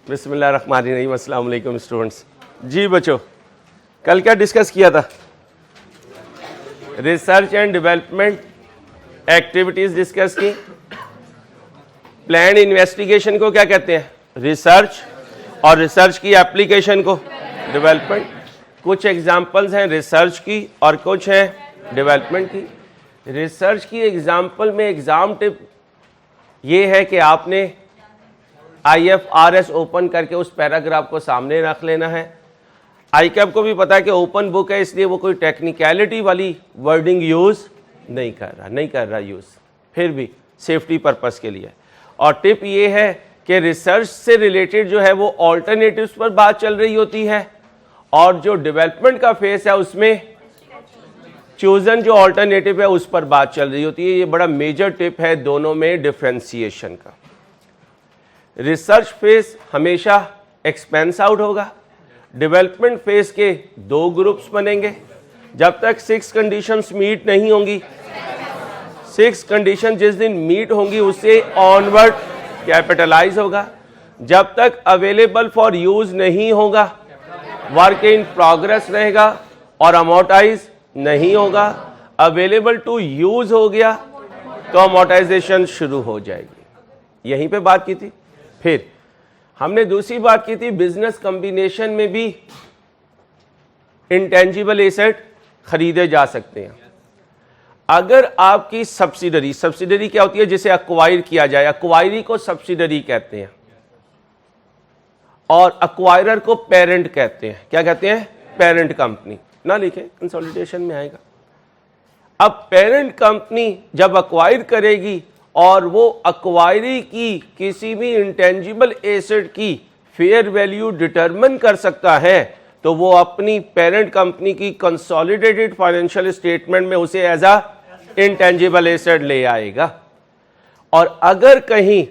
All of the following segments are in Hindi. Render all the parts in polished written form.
बिस्मिल्लाहिर्रहमानिर्रहीम। अस्सलाम वालेकुम स्टूडेंट्स। जी बच्चों, कल क्या डिस्कस किया था? Research and development activities discuss की। प्लान इन्वेस्टिगेशन को क्या कहते हैं? रिसर्च। और रिसर्च की एप्लीकेशन को डेवलपमेंट। कुछ एग्जांपल्स हैं रिसर्च की और कुछ हैं डेवलपमेंट की। रिसर्च की एग्जांपल में एग्जाम टिप ये है कि आपने IFRS ओपन करके उस पैराग्राफ को सामने रख लेना है। ICAP को भी पता है कि ओपन बुक है, इसलिए वो कोई टेक्निकलिटी वाली वर्डिंग यूज़ नहीं कर रहा यूज़, फिर भी सेफ्टी पर्पस के लिए। और टिप ये है कि रिसर्च से रिलेटेड जो है वो ऑल्टरनेटिव्स पर बात चल रही होती है, और जो डेवलपमेंट का फेस है उसमें चूजन जो ऑल्टरनेटिव है उस पर बात चल रही होती है। ये बड़ा मेजर टिप है दोनों में डिफरेंशिएशन का। रिसर्च फेस हमेशा एक्सपेंस आउट होगा। डेवलपमेंट फेस के दो ग्रुप्स बनेंगे। जब तक 6 कंडीशंस मीट नहीं होंगी, 6 कंडीशन जिस दिन मीट होंगी उससे ऑनवर्ड कैपिटलाइज होगा। जब तक अवेलेबल फॉर यूज नहीं होगा, वर्क इन प्रोग्रेस रहेगा और अमोर्टाइज नहीं होगा। अवेलेबल टू यूज हो गया तो अमोर्टाइजेशन शुरू हो जाएगी। यहीं पे बात की थी। फिर हमने दूसरी बात की थी, बिजनेस कॉम्बिनेशन में भी इंटेंजिबल एसेट खरीदे जा सकते हैं। अगर आपकी सब्सिडरी क्या होती है? जिसे अक्वायर किया जाए, अक्वायरी को सब्सिडरी कहते हैं और अक्वायरर को पेरेंट कहते हैं। क्या कहते हैं? Parent company. ना लिखे, कंसोलिडेशन में आएगा। अब पेरेंट कंपनी जब अक्वायर करेगी और वो अक्वायरी की किसी भी इंटेंजिबल एसेट की फेयर वैल्यू डिटरमिन कर सकता है, तो वो अपनी पेरेंट कंपनी की कंसोलिडेटेड फाइनेंशियल स्टेटमेंट में उसे एज अ इंटेंजिबल एसेट ले आएगा। और अगर कहीं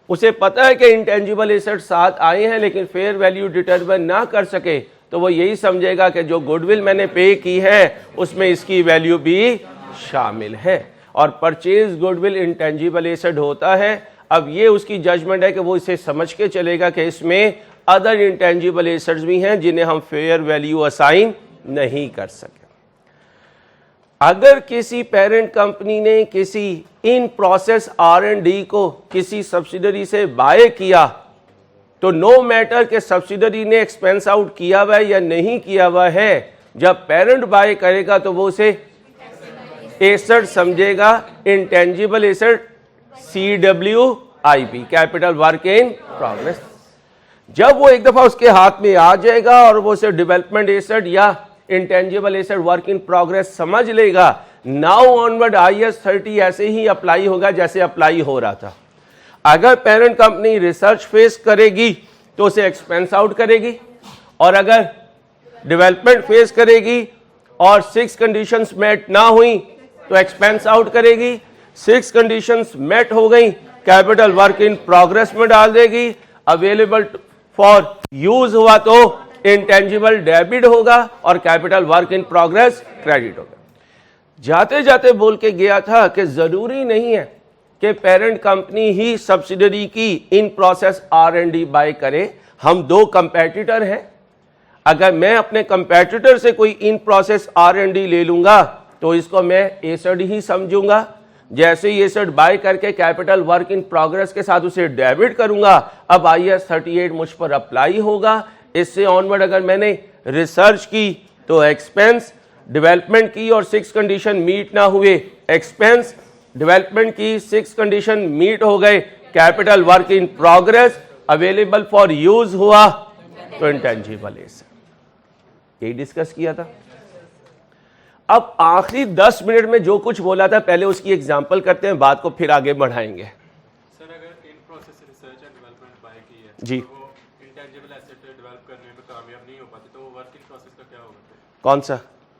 उसे पता है कि इंटेंजिबल एसेट साथ आए हैं लेकिन फेयर वैल्यू डिटरमिन ना कर सके, तो वो यही समझेगा कि जो गुडविल मैंने पे की है उसमें इसकी वैल्यू भी शामिल है। और परचेज गुडविल इंटेंजिबल एसेट होता है। अब ये उसकी जजमेंट है कि वो इसे समझ के चलेगा कि इसमें अदर इंटेंजिबल एसेट्स भी हैं जिन्हें हम फेयर वैल्यू असाइन नहीं कर सके। अगर किसी पेरेंट कंपनी ने किसी इन प्रोसेस R&D को किसी सब्सिडरी से बाय किया, तो नो मैटर कि सब्सिडरी ने एक्सपेंस आउट किया हुआ है या नहीं किया हुआ है, जब पेरेंट बाय करेगा तो वो उसे एसेट समझेगा, intangible asset CWIP, capital work in progress. जब वो एक दफा उसके हाथ में आ जाएगा और वो उसे डेवलपमेंट एसेट या intangible asset work in progress समझ लेगा, नाउ ऑनवर्ड IAS 30 ऐसे ही अप्लाई होगा जैसे अप्लाई हो रहा था। अगर पेरेंट कंपनी रिसर्च फेस करेगी तो उसे एक्सपेंस आउट करेगी, और अगर डेवलपमेंट फेस करेगी और 6 कंडीशंस मेट ना हुई तो एक्सपेंस आउट करेगी। 6 कंडीशंस मेट हो गई, कैपिटल वर्क इन प्रोग्रेस में डाल देगी। अवेलेबल फॉर यूज हुआ तो इंटेंजिबल डेबिट होगा और capital work in progress credit होगा। जाते जाते बोल के गया था कि जरूरी नहीं है कि पेरेंट कंपनी ही सब्सिडरी की इन प्रोसेस R&D बाय करे। हम दो कंपेटिटर हैं। अगर मैं अपने कंपेटिटर से कोई इन प्रोसेस R&D ले लूंगा तो इसको मैं एसेट ही समझूंगा। जैसे ही एसेट बाय करके कैपिटल वर्क इन प्रोग्रेस के साथ उसे डेबिट करूंगा, अब IAS 38 मुझ पर अप्लाई होगा। इससे ऑनवर्ड अगर मैंने रिसर्च की तो एक्सपेंस, डेवलपमेंट की और 6 कंडीशन मीट ना हुए एक्सपेंस, डेवलपमेंट की 6 कंडीशन मीट हो गए capital work in progress, available for use हुआ तो इंटेंजिबल एसेट। यही डिस्कस किया था। अब आखिरी 10 मिनट में जो कुछ बोला था पहले उसकी एग्जांपल करते हैं, बात को फिर आगे बढ़ाएंगे। सर, अगर in process research and development bye की है जी, तो वो इंटेंजिबल एसेट डेवलप करने में कामयाब नहीं हो पाती, तो वो वर्क इन प्रोसेस का क्या होगा? कौन सा?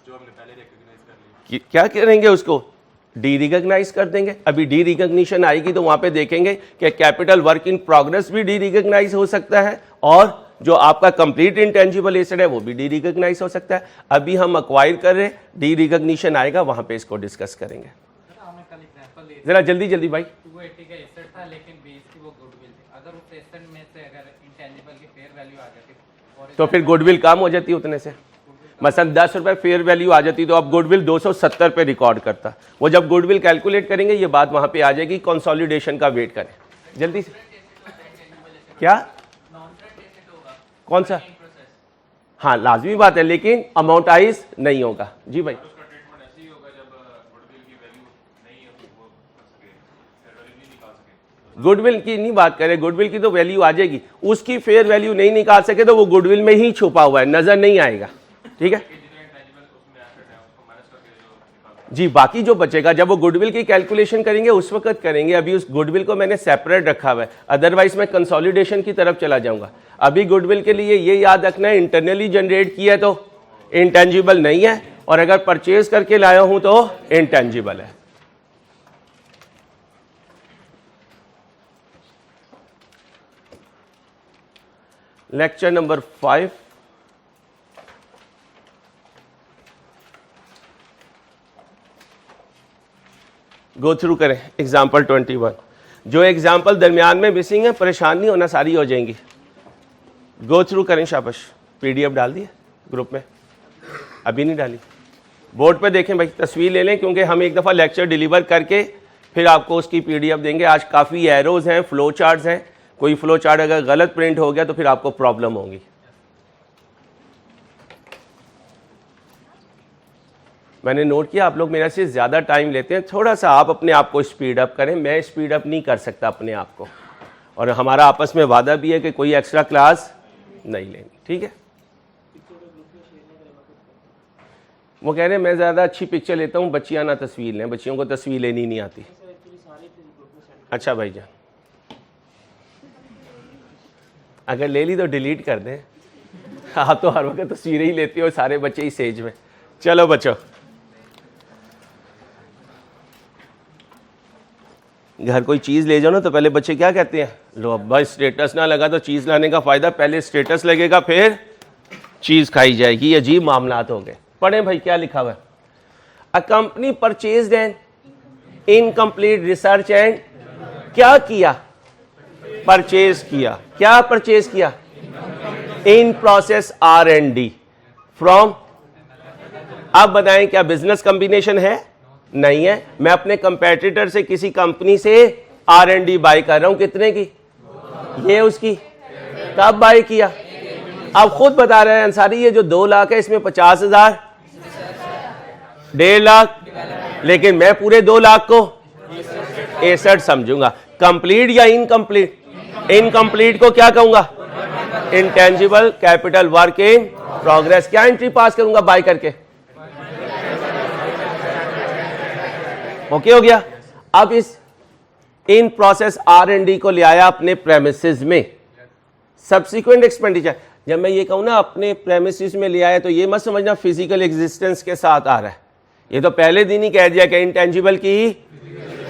जो हमने पहले रिकॉग्नाइज कर लिया। क्या करेंगे उसको? डी रिकॉग्नाइज कर देंगे। अभी डी रिकॉग्निशन आएगी तो वहां पे देखेंगे कि कैपिटल वर्क इन प्रोग्रेस भी डी रिकॉग्नाइज हो सकता है और जो आपका कंप्लीट इंटेंजिबल एसेट है वो भी डी रिकॉग्नाइज हो सकता है। अभी हम अक्वायर कर रहे हैं, डी रिकॉग्निशन आएगा वहां पे इसको डिस्कस करेंगे। जरा जल्दी जल्दी भाई। 280 का एसेट था लेकिन बेस की वो गुडविल थी। अगर उस एसेट में से अगर इंटेंजिबल की तो फिर गुडविल कम हो जाती उतने से। मसलन 10 रुपए फेयर वैल्यू आ जाती तो अब गुडविल 270 पे रिकॉर्ड करता। वो जब गुडविल कैलकुलेट करेंगे ये बात वहां पे आ जाएगी, कंसोलिडेशन का वेट करें जल्दी से। क्या कौन सा? हाँ लाजमी बात है, लेकिन अमाउंटाइज नहीं होगा। जी भाई गुडविल की नहीं बात करें, गुडविल की तो वैल्यू आ जाएगी, उसकी फेयर वैल्यू नहीं निकाल सके तो वो गुडविल में ही छुपा हुआ है, नजर नहीं आएगा। ठीक है जी, बाकी जो बचेगा जब वो गुडविल की कैलकुलेशन करेंगे उस वक्त करेंगे। अभी उस गुडविल को मैंने सेपरेट रखा हुआ है, अदरवाइज मैं कंसोलिडेशन की तरफ चला जाऊंगा। अभी गुडविल के लिए ये याद रखना है, इंटरनली जनरेट किया है तो इंटेंजिबल नहीं है, और अगर परचेज करके लाया हूं तो इंटेंजिबल है। लेक्चर नंबर 5 गो थ्रू करें। एग्जाम्पल 21, जो एग्जाम्पल दरमियान में मिसिंग है परेशान नहीं होना, सारी हो जाएंगी। गो थ्रू करें। शाबाश, पीडीएफ डाल दिए ग्रुप में? अभी नहीं डाली? बोर्ड पे देखें भाई, तस्वीर ले लें, क्योंकि हम एक दफ़ा लेक्चर डिलीवर करके फिर आपको उसकी पीडीएफ देंगे। आज काफ़ी एरोज हैं, फ्लो चार्ट्स हैं, कोई फ्लो चार्ट अगर गलत प्रिंट हो गया तो फिर आपको प्रॉब्लम होगी। मैंने नोट किया आप लोग मेरे से ज़्यादा टाइम लेते हैं, थोड़ा सा आप अपने आप को स्पीड अप करें। मैं स्पीड अप नहीं कर सकता अपने आप को, और हमारा आपस में वादा भी है कि कोई एक्स्ट्रा क्लास नहीं लेंगे। ठीक है, वो कह रहे हैं मैं ज़्यादा अच्छी पिक्चर लेता हूँ, बच्चियाँ ना तस्वीर लें, बच्चियों को तस्वीर लेनी नहीं आती। अच्छा भाईजान, अगर ले ली तो डिलीट कर दें। आप तो हर वक्त तस्वीरें ही लेते हो, सारे बच्चे इस एज में। चलो बच्चों, घर कोई चीज़ ले जाओ ना तो पहले बच्चे क्या कहते हैं, लो अब्बा स्टेटस ना लगा तो चीज़ लाने का फ़ायदा, पहले स्टेटस लगेगा फिर चीज़ खाई जाएगी। अजीब मामलात हो गए। पढ़ें भाई क्या लिखा हुआ है। अ company purchased N incomplete research and क्या किया? परचेज किया। क्या परचेज किया? इन प्रोसेस R&D फ्रॉम। अब बताएं क्या बिजनेस कॉम्बिनेशन है? नहीं है। मैं अपने कंपेटिटर से किसी कंपनी से R&D बाय कर रहा हूं, कितने की? ये उसकी। कब बाय किया? अब खुद बता रहे हैं अंसारी, ये जो 2 लाख है इसमें 50,000 1.5 लाख, लेकिन मैं पूरे 2 लाख को एसेट समझूंगा। कंप्लीट या इनकम्प्लीट? इनकम्प्लीट को क्या कहूंगा? Intangible capital work in progress. क्या एंट्री पास करूंगा बाय करके? ओके हो गया। अब इस इन प्रोसेस R&D को ले आया अपने प्रेमिसेस में। सब्सिक्वेंट एक्सपेंडिचर, जब मैं ये कहूं ना अपने प्रेमिसेस में ले आया, तो ये मत समझना फिजिकल एग्जिस्टेंस के साथ आ रहा है। ये तो पहले दिन ही कह दिया कि इंटेंजिबल की,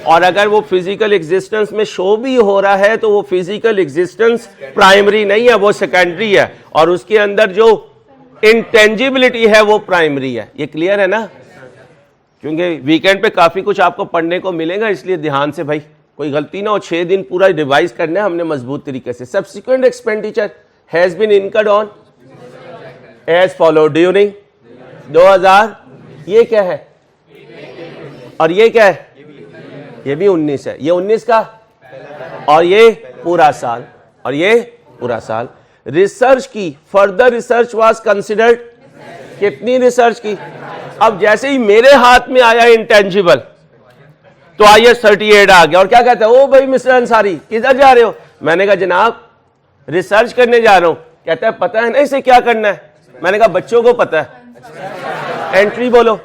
और अगर वो फिजिकल एग्जिस्टेंस में शो भी हो रहा है तो वो फिजिकल एग्जिस्टेंस प्राइमरी नहीं है, वो सेकेंडरी है, और उसके अंदर जो इंटेंजिबिलिटी है वो प्राइमरी है। ये क्लियर है ना? क्योंकि वीकेंड पे काफी कुछ आपको पढ़ने को मिलेगा, इसलिए ध्यान से भाई कोई गलती ना हो। 6 दिन पूरा रिवाइज करना है हमने मजबूत तरीके से। Subsequent expenditure has been incurred on as follow during 2000। ये क्या है? और ये क्या है? ये भी 19 है। ये 19 का, और ये पूरा साल, और ये पूरा साल। रिसर्च की, फर्दर रिसर्च वाज कंसिडर्ड। कितनी रिसर्च की? अब जैसे ही मेरे हाथ में आया इंटेंजिबल तो IS 38 आ गया, और क्या कहता है, ओ भाई मिस्टर अंसारी किधर जा रहे हो? मैंने कहा जनाब रिसर्च करने जा रहा हूं। कहता है पता है ना इसे क्या करना है? मैंने कहा बच्चों को पता है। एंट्री बोलो।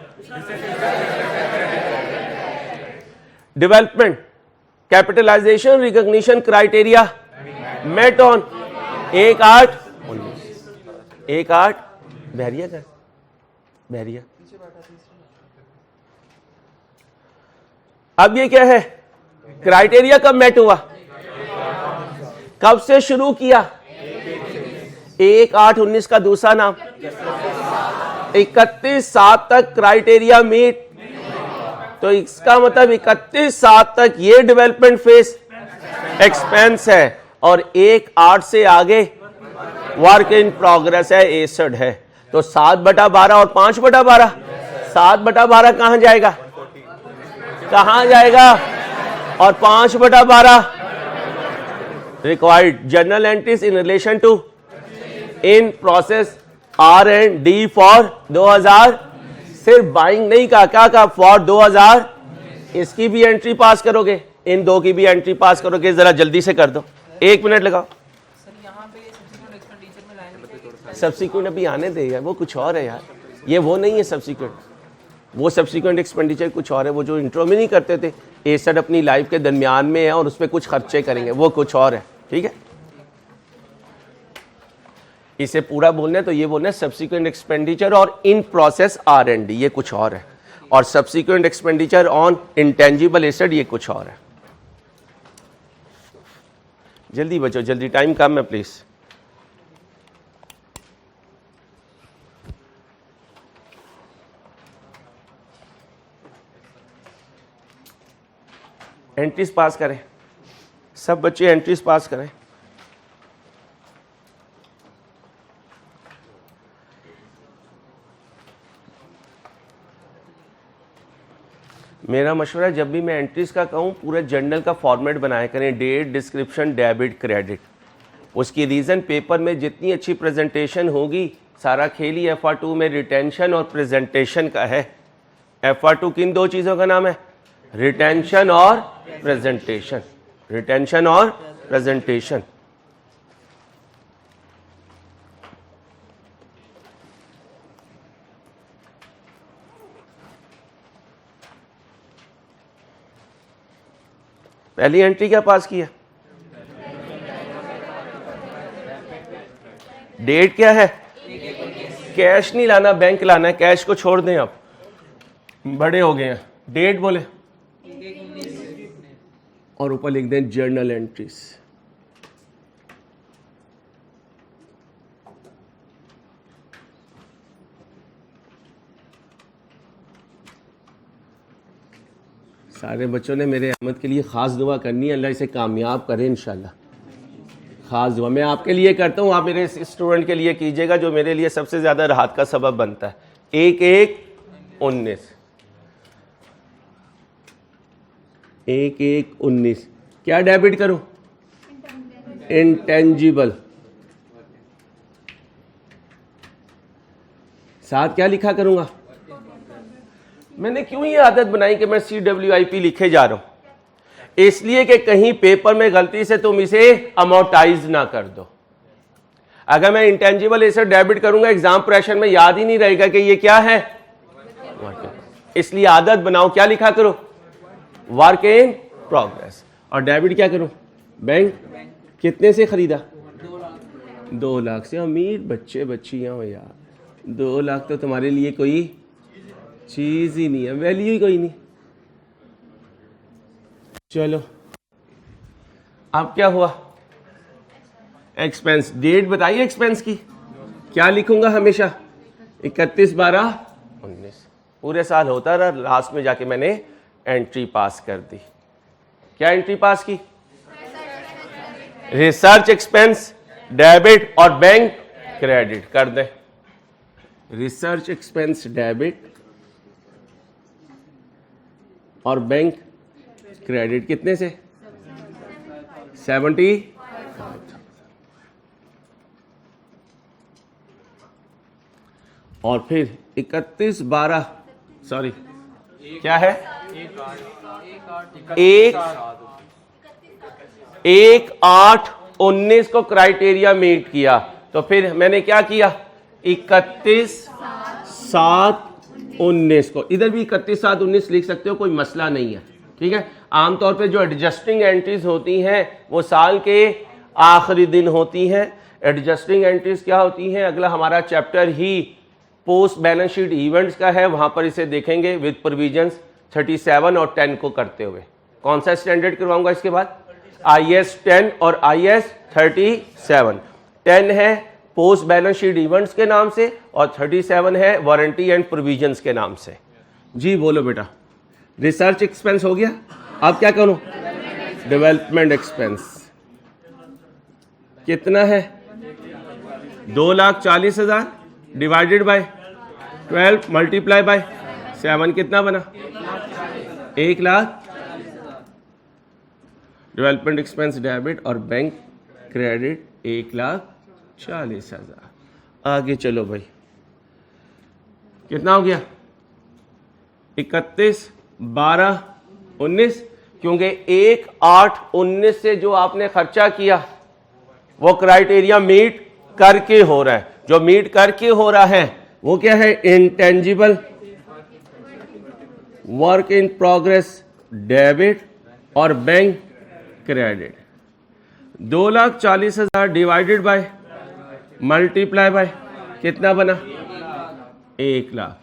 Development capitalisation recognition criteria met on 1/8/19। 1/8 बहरिया का बहरिया। अब ये क्या है? क्राइटेरिया कब मेट हुआ? कब से शुरू किया? 1/8/19 का दूसरा नाम 31/7 तक क्राइटेरिया मीट। तो इसका मतलब 31/7 तक ये डेवलपमेंट फेज एक्सपेंस है, और 1/8 से आगे वर्क इन प्रोग्रेस है, एसेट है। तो 7/12 और 5/12, 7/12 कहां जाएगा, कहां जाएगा, और 5/12 required journal entries in relation to in process R&D for 2000, सिर्फ बाइंग नहीं कहा, क्या कहा, फॉर 2000, इसकी भी एंट्री पास करोगे, इन दो की भी एंट्री पास करोगे। जरा जल्दी से कर दो, 1 मिनट लगाओ। सब्सिक्वेंट अभी आने दे यार, वो कुछ और है यार, ये वो नहीं है सब्सिक्वेंट, वो सब्सिक्वेंट एक्सपेंडिचर कुछ और है। वो जो इंट्रो में नहीं करते थे, एसेट अपनी लाइफ के दरमियान में है और उसमें कुछ खर्चे करेंगे, वो कुछ और है। ठीक है, इसे पूरा बोलना है तो ये बोलना है सब्सिक्वेंट एक्सपेंडिचर और इन प्रोसेस R&D, ये कुछ और है, और subsequent expenditure on intangible asset ये कुछ और है। जल्दी बचो, जल्दी, टाइम कम है प्लीज। एंट्रीज पास करें, सब बच्चे एंट्रीज पास करें। मेरा मशवरा है, जब भी मैं एंट्रीज का कहूँ पूरे जर्नल का फॉर्मेट बनाया करें, डेट, डिस्क्रिप्शन, डेबिट, क्रेडिट। उसकी रीज़न पेपर में जितनी अच्छी प्रेजेंटेशन होगी, सारा खेल ही FR2 में रिटेंशन और प्रेजेंटेशन का है। FR2 किन दो चीज़ों का नाम है, रिटेंशन और प्रेजेंटेशन, रिटेंशन और प्रेजेंटेशन। पहली एंट्री क्या पास किया, डेट क्या है, कैश नहीं लाना, बैंक लाना है, कैश को छोड़ दें, आप बड़े हो गए हैं। डेट बोले और ऊपर लिख दें जर्नल एंट्रीज। सारे बच्चों ने मेरे अहमद के लिए ख़ास दुआ करनी है, अल्लाह इसे कामयाब करे इंशाल्लाह। ख़ास दुआ मैं आपके लिए करता हूँ, आप मेरे स्टूडेंट के लिए कीजिएगा जो मेरे लिए सबसे ज़्यादा राहत का सबब बनता है। 1/1/19, 1/1/19 क्या डेबिट करूं, इंटेंजिबल। साथ क्या लिखा करूंगा, मैंने क्यों ये आदत बनाई कि मैं CWIP लिखे जा रहा हूं, इसलिए कि कहीं पेपर में गलती से तुम इसे अमोर्टाइज ना कर दो। अगर मैं इंटेंजिबल एसेट डेबिट करूंगा, एग्जाम प्रेशर में याद ही नहीं रहेगा कि ये क्या है, इसलिए आदत बनाओ, क्या लिखा करो, वर्क इन प्रोग्रेस। और डेबिट क्या करूं, बैंक। कितने से खरीदा, 2 लाख से। अमीर बच्चे बच्चियां हो यार, 2 लाख तो तुम्हारे लिए कोई चीज ही नहीं है, वैल्यू ही कोई नहीं। चलो अब क्या हुआ, एक्सपेंस। डेट बताइए एक्सपेंस की, क्या लिखूंगा हमेशा, 31/12/19। पूरे साल होता रहा, लास्ट में जाके मैंने एंट्री पास कर दी। क्या एंट्री पास की, रिसर्च एक्सपेंस, डेबिट और बैंक क्रेडिट कर दें। रिसर्च एक्सपेंस डेबिट और बैंक क्रेडिट कितने से, 70। और फिर 31/12 सॉरी क्या है, 1/8/19 को क्राइटेरिया मीट किया। तो फिर मैंने क्या किया, 31/7/19 को, इधर भी 31/7/19 लिख सकते हो, कोई मसला नहीं है। ठीक है, आमतौर पे जो एडजस्टिंग एंट्रीज होती हैं वो साल के आखिरी दिन होती हैं। एडजस्टिंग एंट्रीज क्या होती हैं, अगला हमारा चैप्टर ही पोस्ट बैलेंस शीट इवेंट्स का है, वहां पर इसे देखेंगे विद प्रोविजंस 37 और 10 को करते हुए। कौन सा स्टैंडर्ड करवाऊंगा इसके बाद, IS 10 और IS 37। 10 है पोस्ट बैलेंस शीट इवेंट्स के नाम से और 37 है वारंटी एंड प्रोविजंस के नाम से। जी बोलो बेटा, रिसर्च एक्सपेंस हो गया, अब क्या करूं, डेवलपमेंट एक्सपेंस कितना है, 2,40,000 डिवाइडेड बाय 12 मल्टीप्लाई बाय 7 कितना बना? 1,00,000 डेवलपमेंट एक्सपेंस डेबिट और बैंक क्रेडिट 1,40,000। आगे चलो भाई, कितना हो गया? 31, 12, 19, क्योंकि 1, 8, 19 से जो आपने खर्चा किया वो क्राइटेरिया मीट करके हो रहा है। जो मीट करके हो रहा है वो क्या है? Intangible work in progress debit और bank credit. 2,40,000 divided by multiply by कितना बना? 1,00,000।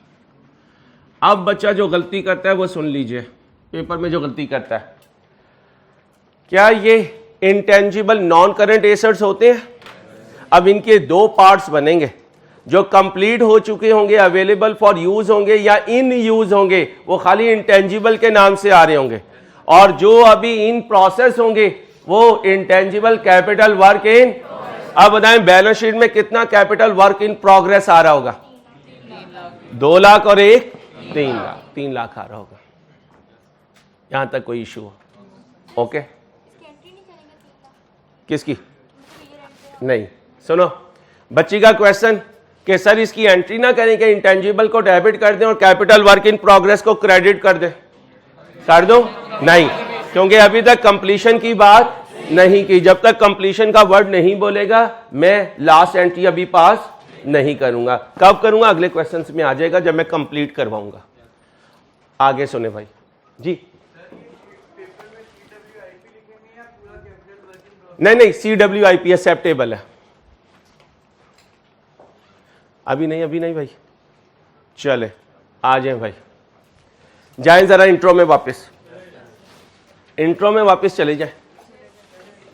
अब बच्चा जो गलती करता है वो सुन लीजिए, पेपर में जो गलती करता है, क्या ये इंटेंजिबल नॉन करंट एसेट्स होते हैं? अब इनके दो पार्ट्स बनेंगे, जो कंप्लीट हो चुके होंगे, अवेलेबल फॉर यूज होंगे या इन यूज होंगे, वो खाली इंटेंजिबल के नाम से आ रहे होंगे, और जो अभी इन प्रोसेस होंगे वो इंटेंजिबल कैपिटल वर्क इन। अब बताएं बैलेंस शीट में कितना कैपिटल वर्क इन प्रोग्रेस आ रहा होगा? 2,00,000 और 1, 3,00,000। 3,00,000 आ रहा होगा। यहां तक कोई इशू हो? ओके। किसकी? नहीं, सुनो बच्ची का क्वेश्चन कि सर इसकी एंट्री ना करें कि इंटेंजिबल को डेबिट कर दें और कैपिटल वर्क इन प्रोग्रेस को क्रेडिट कर दें? कर दो? नहीं, क्योंकि अभी तक कंप्लीशन की बात नहीं की। जब तक कंप्लीशन का वर्ड नहीं बोलेगा मैं लास्ट एंट्री अभी पास नहीं करूंगा। कब करूंगा? अगले क्वेश्चन में आ जाएगा जब मैं कंप्लीट करवाऊंगा। आगे सुने भाई जी। नहीं, CWIP एक्सेप्टेबल है। अभी नहीं भाई, चले आ जाए भाई, जाएं जरा इंट्रो में वापस। इंट्रो में वापस चले जाए।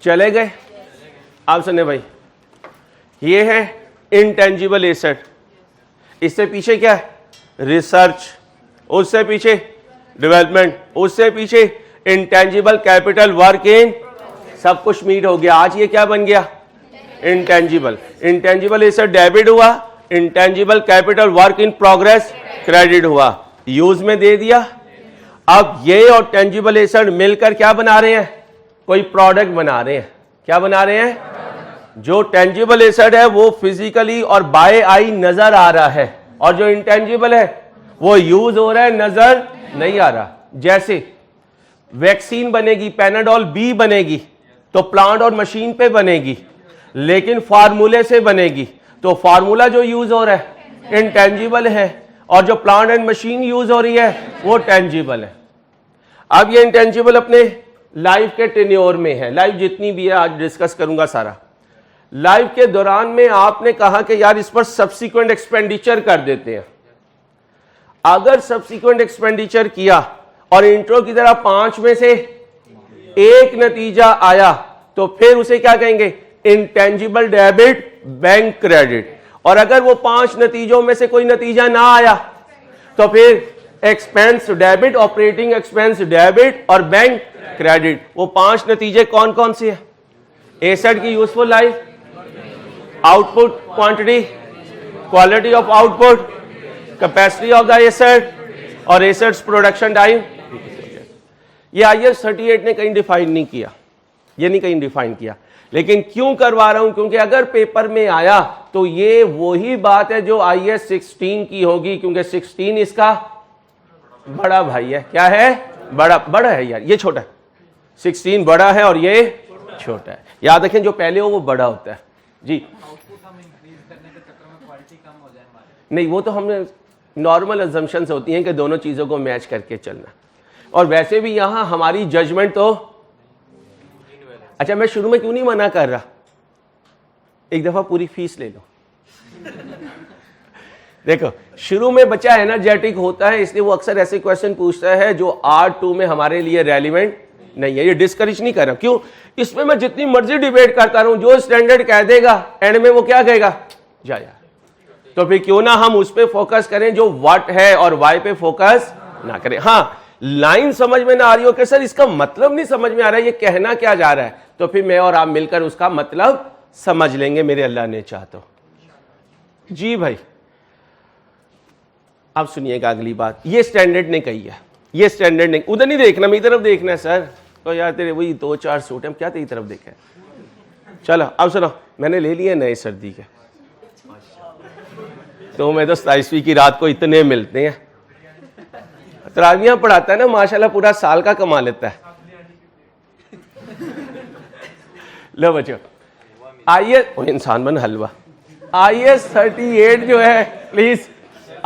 चले गए? आप सुने भाई, ये है इंटेंजिबल एसेट, इससे पीछे क्या है? रिसर्च, उससे पीछे डेवलपमेंट, उससे पीछे इंटेंजिबल कैपिटल वर्क इन। सब कुछ मीट हो गया। आज ये क्या बन गया? इंटेंजिबल। इंटेंजिबल एसेट डेबिट हुआ, intangible capital work in progress credit हुआ, यूज में दे दिया। अब ये और टेंजिबल एसेट मिलकर क्या बना रहे हैं? कोई प्रोडक्ट बना रहे हैं। क्या बना रहे हैं? जो टेंजिबल एसेट है वो फिजिकली और बाय आई नजर आ रहा है, और जो इंटेंजिबल है वो यूज हो रहा है, नजर नहीं आ रहा। जैसे वैक्सीन बनेगी, पैनाडोल बी बनेगी तो प्लांट और मशीन पे बनेगी, लेकिन फार्मूले से बनेगी, तो फार्मूला जो यूज हो रहा है इंटेंजिबल है, और जो प्लांट एंड मशीन यूज हो रही है वो टेंजिबल है। अब ये इंटेंजिबल अपने लाइफ के टेन्योर में है। लाइफ जितनी भी है आज डिस्कस करूंगा सारा। लाइफ के दौरान में आपने कहा कि यार इस पर सब्सिक्वेंट एक्सपेंडिचर कर देते हैं। अगर सब्सिक्वेंट एक्सपेंडिचर किया और इंट्रो की तरह 5 में से एक नतीजा आया तो फिर उसे क्या कहेंगे? Intangible debit, bank credit. और अगर वो 5 नतीजों में से कोई नतीजा ना आया तो फिर expense debit, operating expense debit और बैंक क्रेडिट। वो 5 नतीजे कौन कौन से हैं? एसेट की useful life, output quantity, quality of output, capacity of the asset और एसेट्स प्रोडक्शन टाइम। ये IAS 38 ने कहीं डिफाइन नहीं किया, ये नहीं कहीं डिफाइन किया, लेकिन क्यों करवा रहा हूं? क्योंकि अगर पेपर में आया तो ये वही बात है जो IAS 16 की होगी, क्योंकि 16 इसका बड़ा भाई है। क्या है? बड़ा है यार, ये छोटा है। 16 बड़ा है और ये छोटा है। याद रखें, जो पहले हो वो बड़ा होता है जी। नहीं, वो तो हमने नॉर्मल अजम्पशंस होती हैं कि दोनों चीजों को मैच करके चलना। और वैसे भी यहां हमारी जजमेंट तो, अच्छा मैं शुरू में क्यों नहीं मना कर रहा? एक दफा पूरी फीस ले लो। देखो शुरू में बच्चा एनर्जेटिक होता है, इसलिए वो अक्सर ऐसे क्वेश्चन पूछता है जो R2 में हमारे लिए रेलिवेंट नहीं है। ये डिस्करेज नहीं कर रहा, क्यों? इसमें मैं जितनी मर्जी डिबेट करता रहूं, जो स्टैंडर्ड कह देगा एंड में वो क्या कहेगा? जा यार। तो फिर क्यों ना हम उस पर फोकस करें जो व्हाट है और वाई पे फोकस ना करें। हाँ, लाइन समझ में ना आ रही हो कि सर इसका मतलब नहीं समझ में आ रहा है, ये कहना क्या जा रहा है, तो फिर मैं और आप मिलकर उसका मतलब समझ लेंगे मेरे अल्लाह ने चाहा तो। जी भाई, अब सुनिएगा अगली बात, ये स्टैंडर्ड ने कही है, ये स्टैंडर्ड ने, उधर नहीं देखना, मेरी तरफ देखना है सर। तो यार तेरे वही 2-4 सूट हैं, क्या तेरी तरफ देखे। चलो अब सुनो, मैंने ले लिए नए सर्दी के, तो मैं तो 27वीं की रात को इतने मिलते हैं। तरावियां पढ़ाता है ना माशाल्लाह, पूरा साल का कमा लेता है। लो बच्चों, आईएस, ओ इंसान बन हलवा, IS 38 जो है, प्लीज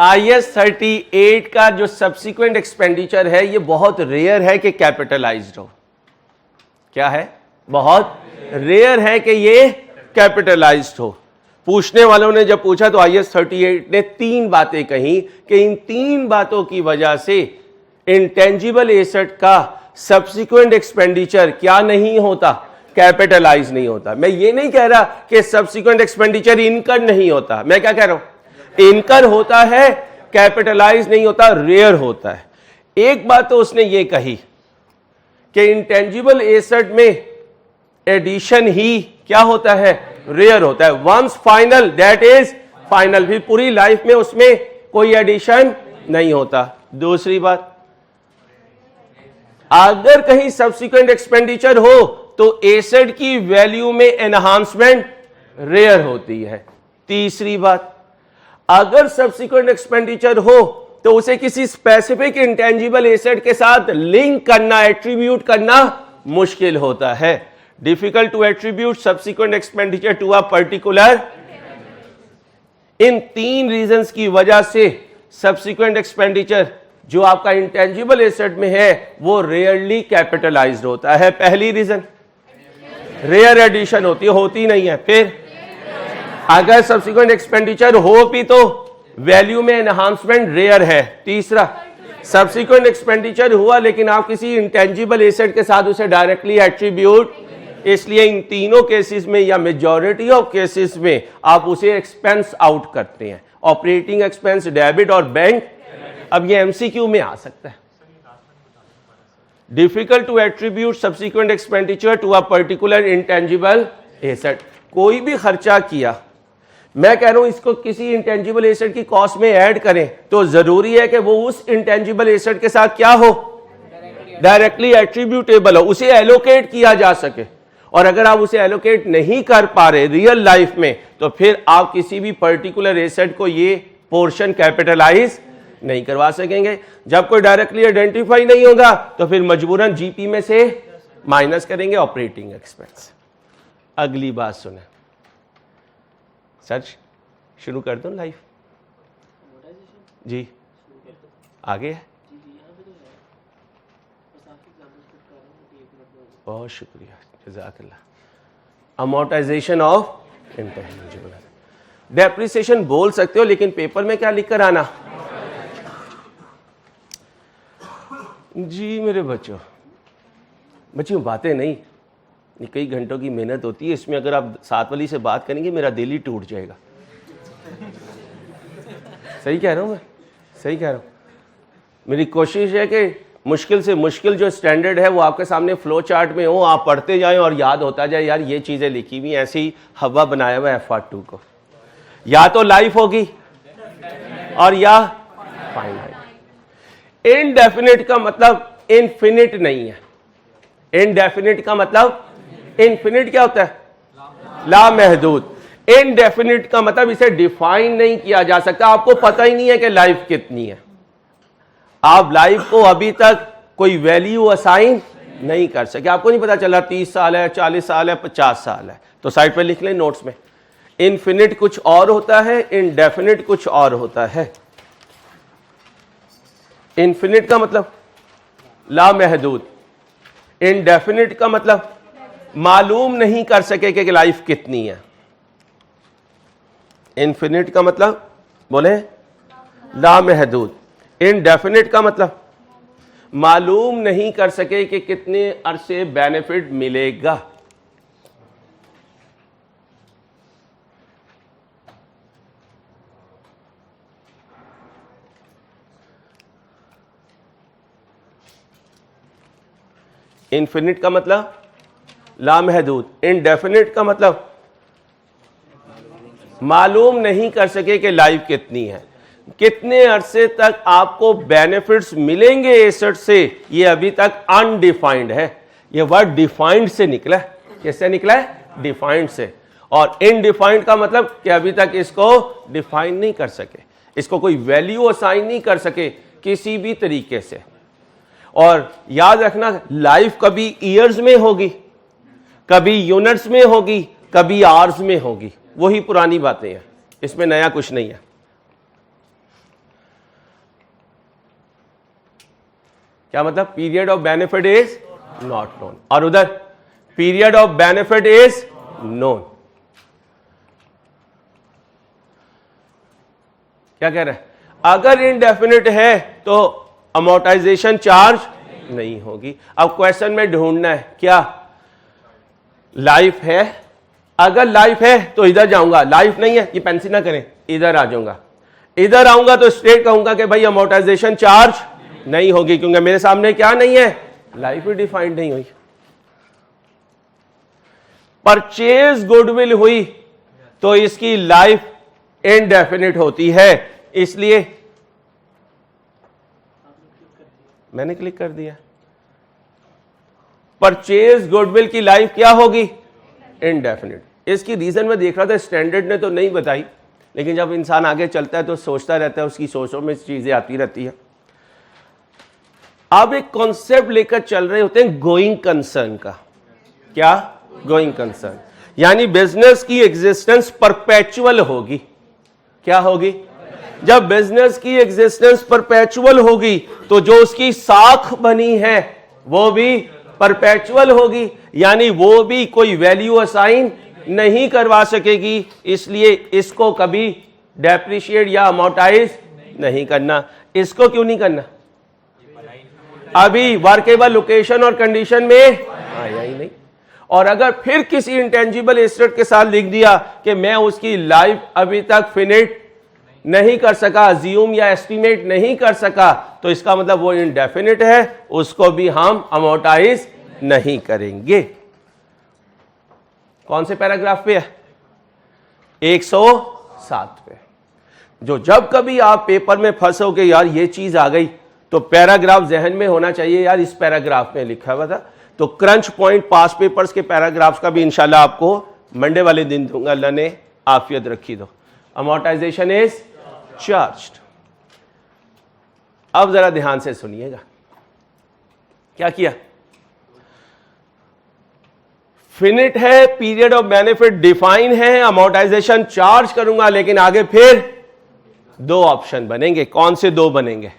IS 38 का जो सब्सिक्वेंट एक्सपेंडिचर है, ये बहुत रेयर है कि कैपिटलाइज्ड हो। क्या है? बहुत रेयर है कि ये कैपिटलाइज्ड हो। पूछने वालों ने जब पूछा तो IS 38 ने 3 बातें कही कि इन 3 बातों की वजह से इंटेंजिबल एसेट का सब्सिक्वेंट एक्सपेंडिचर क्या नहीं होता, कैपिटलाइज नहीं होता। मैं ये नहीं कह रहा कि सब्सिक्वेंट एक्सपेंडिचर इनकर नहीं होता, मैं क्या कह रहा हूं, इनकर होता है, कैपिटलाइज नहीं होता, रेयर होता है। एक बात तो उसने ये कही कि इंटेंजिबल एसेट में एडिशन ही क्या होता है, रेयर होता है। Once final that is final, भी पूरी लाइफ में उसमें कोई एडिशन नहीं होता। दूसरी बात, अगर कहीं सब्सिक्वेंट एक्सपेंडिचर हो तो एसेट की वैल्यू में एनहांसमेंट रेयर होती है। तीसरी बात, अगर सब्सिक्वेंट एक्सपेंडिचर हो तो उसे किसी स्पेसिफिक इंटेंजिबल एसेट के साथ लिंक करना, एट्रीब्यूट करना मुश्किल होता है। Difficult to attribute subsequent expenditure to a particular. इन 3 रीजंस की वजह से सब्सिक्वेंट एक्सपेंडिचर जो आपका इंटेंजिबल एसेट में है वो रेयरली कैपिटलाइज्ड होता है। पहली रीजन, रेयर एडिशन होती नहीं है। फिर अगर सब्सिक्वेंट एक्सपेंडिचर हो भी तो वैल्यू में एनहांसमेंट रेयर है। तीसरा, सब्सिक्वेंट एक्सपेंडिचर हुआ लेकिन आप किसी इंटेंजिबल एसेट के साथ उसे डायरेक्टली एट्रीब्यूट, इसलिए इन तीनों केसेस में या मेजॉरिटी ऑफ केसेस में आप उसे एक्सपेंस आउट करते हैं। ऑपरेटिंग एक्सपेंस, डेबिट और बैंक। अब ये एमसीक्यू में आ सकता है। Difficult to attribute subsequent expenditure to a पर्टिकुलर इंटेंजिबल एसेट। कोई भी खर्चा किया, मैं कह रहा हूं इसको किसी इंटेंजिबल एसेट की कॉस्ट में ऐड करें तो जरूरी है कि वो उस इंटेंजिबल एसेट के साथ क्या हो, डायरेक्टली एट्रीब्यूटेबल हो, उसे एलोकेट किया जा सके। और अगर आप उसे एलोकेट नहीं कर पा रहे रियल लाइफ में, तो फिर आप किसी भी पर्टिकुलर एसेट को ये पोर्शन कैपिटलाइज नहीं करवा सकेंगे। जब कोई डायरेक्टली आइडेंटिफाई नहीं होगा तो फिर मजबूरन जीपी में से माइनस करेंगे ऑपरेटिंग एक्सपेंस। अगली बात सुने सर, शुरू कर दो लाइफ जी, आगे है। बहुत शुक्रिया, जज़ाकल्लाह। अमोर्टाइजेशन ऑफ इंटेंजिबल, डेप्रिसिएशन बोल सकते हो लेकिन पेपर में क्या लिख कर आना। जी मेरे बच्चों बातें नहीं, कई घंटों की मेहनत होती है इसमें। अगर आप साथ वाली से बात करेंगे मेरा दिल ही टूट जाएगा। सही कह रहा हूं मैं, सही कह रहा हूं। मेरी कोशिश है कि मुश्किल से मुश्किल जो स्टैंडर्ड है वो आपके सामने फ्लो चार्ट में हो, आप पढ़ते जाएं और याद होता जाए यार ये चीजें लिखी हुई। ऐसे ही हवा बनाया हुआ है FR2 को, या तो लाइफ होगी और या फाइनाइट। इनडेफिनिट का मतलब इनफिनिट नहीं है। इनडेफिनिट का मतलब, इनफिनिट क्या होता है, लामहदूद। इनडेफिनिट का मतलब इसे डिफाइन नहीं किया जा सकता। आपको पता ही नहीं है कि लाइफ कितनी है, आप लाइफ को अभी तक कोई वैल्यू असाइन नहीं कर सके। आपको नहीं पता चला 30 साल है, 40 साल है, 50 साल है, तो साइड पे लिख लें नोट्स में। इनफिनिट कुछ और होता है, इनडेफिनिट कुछ और होता है। इनफिनिट का मतलब लामहदूद, इनडेफिनिट का मतलब मालूम नहीं कर सके कि लाइफ कितनी है। इनफिनिट का मतलब बोले लामहदूद, इनडेफिनिट का मतलब मालूम नहीं कर सके कि कितने अरसे बेनिफिट मिलेगा। इनफिनिट का मतलब लामहदूद, इनडेफिनिट का मतलब मालूम नहीं कर सके कि लाइफ कितनी है, कितने अरसे तक आपको बेनिफिट्स मिलेंगे एसेट से, ये अभी तक अनडिफाइंड है। ये वर्ड डिफाइंड से निकला है। किससे निकला है? डिफाइंड से। और इनडिफाइंड का मतलब कि अभी तक इसको डिफाइन नहीं कर सके, इसको कोई वैल्यू असाइन नहीं कर सके किसी भी तरीके से। और याद रखना, लाइफ कभी ईयर्स में होगी, कभी यूनिट्स में होगी, कभी आवर्स में होगी, वही पुरानी बातें हैं, इसमें नया कुछ नहीं है। क्या मतलब? Period of benefit is not known, और उधर period of benefit is known. क्या कह रहे हैं? अगर इनडेफिनिट है तो अमोर्टाइजेशन चार्ज नहीं होगी। अब क्वेश्चन में ढूंढना है क्या लाइफ है। अगर लाइफ है तो इधर जाऊंगा, लाइफ नहीं है, ये पेंसिल ना करें, इधर आ जाऊंगा। इधर आऊंगा तो स्ट्रेट कहूंगा कि भाई अमोर्टाइजेशन चार्ज नहीं होगी, क्योंकि मेरे सामने क्या नहीं है? लाइफ ही डिफाइंड नहीं हुई। परचेज गुडविल हुई तो इसकी लाइफ इनडेफिनिट होती है, इसलिए मैंने क्लिक कर दिया। परचेज गुडविल की लाइफ क्या होगी? इनडेफिनिट। इसकी रीजन मैं देख रहा था, स्टैंडर्ड ने तो नहीं बताई, लेकिन जब इंसान आगे चलता है तो सोचता रहता है, उसकी सोचों में चीजें आती रहती है। आप एक कॉन्सेप्ट लेकर चल रहे होते हैं गोइंग कंसर्न का। क्या? गोइंग कंसर्न, यानी बिजनेस की एग्जिस्टेंस परपेचुअल होगी। क्या होगी? जब बिजनेस की एग्जिस्टेंस परपेचुअल होगी तो जो उसकी साख बनी है वो भी परपेचुअल होगी, यानी वो भी कोई वैल्यू असाइन नहीं करवा सकेगी, इसलिए इसको कभी डेप्रिशिएट या अमोर्टाइज नहीं करना। इसको क्यों नहीं करना? अभी वर्केबल लोकेशन और कंडीशन में आया ही नहीं। और अगर फिर किसी इंटेंजिबल एसेट के साथ लिख दिया कि मैं उसकी लाइफ अभी तक फिनिट नहीं कर सका, अज्यूम या एस्टिमेट नहीं कर सका, तो इसका मतलब वो इनडेफिनिट है, उसको भी हम अमोर्टाइज नहीं करेंगे। कौन से पैराग्राफ पे है? 107 पे। जो जब कभी आप पेपर में फंसोगे यार ये चीज आ गई, तो पैराग्राफ जहन में होना चाहिए, यार इस पैराग्राफ में लिखा हुआ था। तो क्रंच पॉइंट पास पेपर्स के पैराग्राफ्स का भी इंशाल्लाह आपको मंडे वाले दिन दूंगा, अल्लाह ने आफियत रखी। दो अमोर्टाइजेशन इज चार्ज्ड। अब जरा ध्यान से सुनिएगा, क्या किया? फिनिट है, पीरियड ऑफ बेनिफिट डिफाइन है, अमोर्टाइजेशन चार्ज करूंगा, लेकिन आगे फिर दो ऑप्शन बनेंगे। कौन से दो बनेंगे?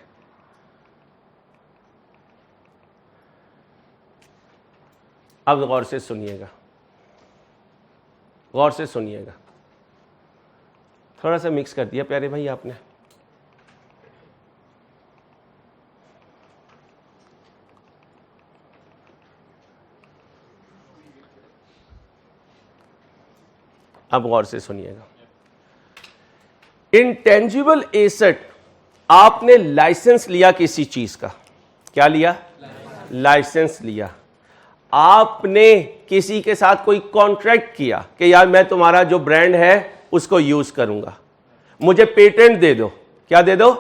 अब गौर से सुनिएगा, गौर से सुनिएगा। थोड़ा सा मिक्स कर दिया प्यारे भाई आपने। अब गौर से सुनिएगा। इंटेंजिबल एसेट, आपने लाइसेंस लिया किसी चीज का। क्या लिया? लाइसेंस लिया। आपने किसी के साथ कोई कॉन्ट्रैक्ट किया कि यार मैं तुम्हारा जो ब्रांड है उसको यूज करूंगा, मुझे पेटेंट दे दो। क्या दे दो?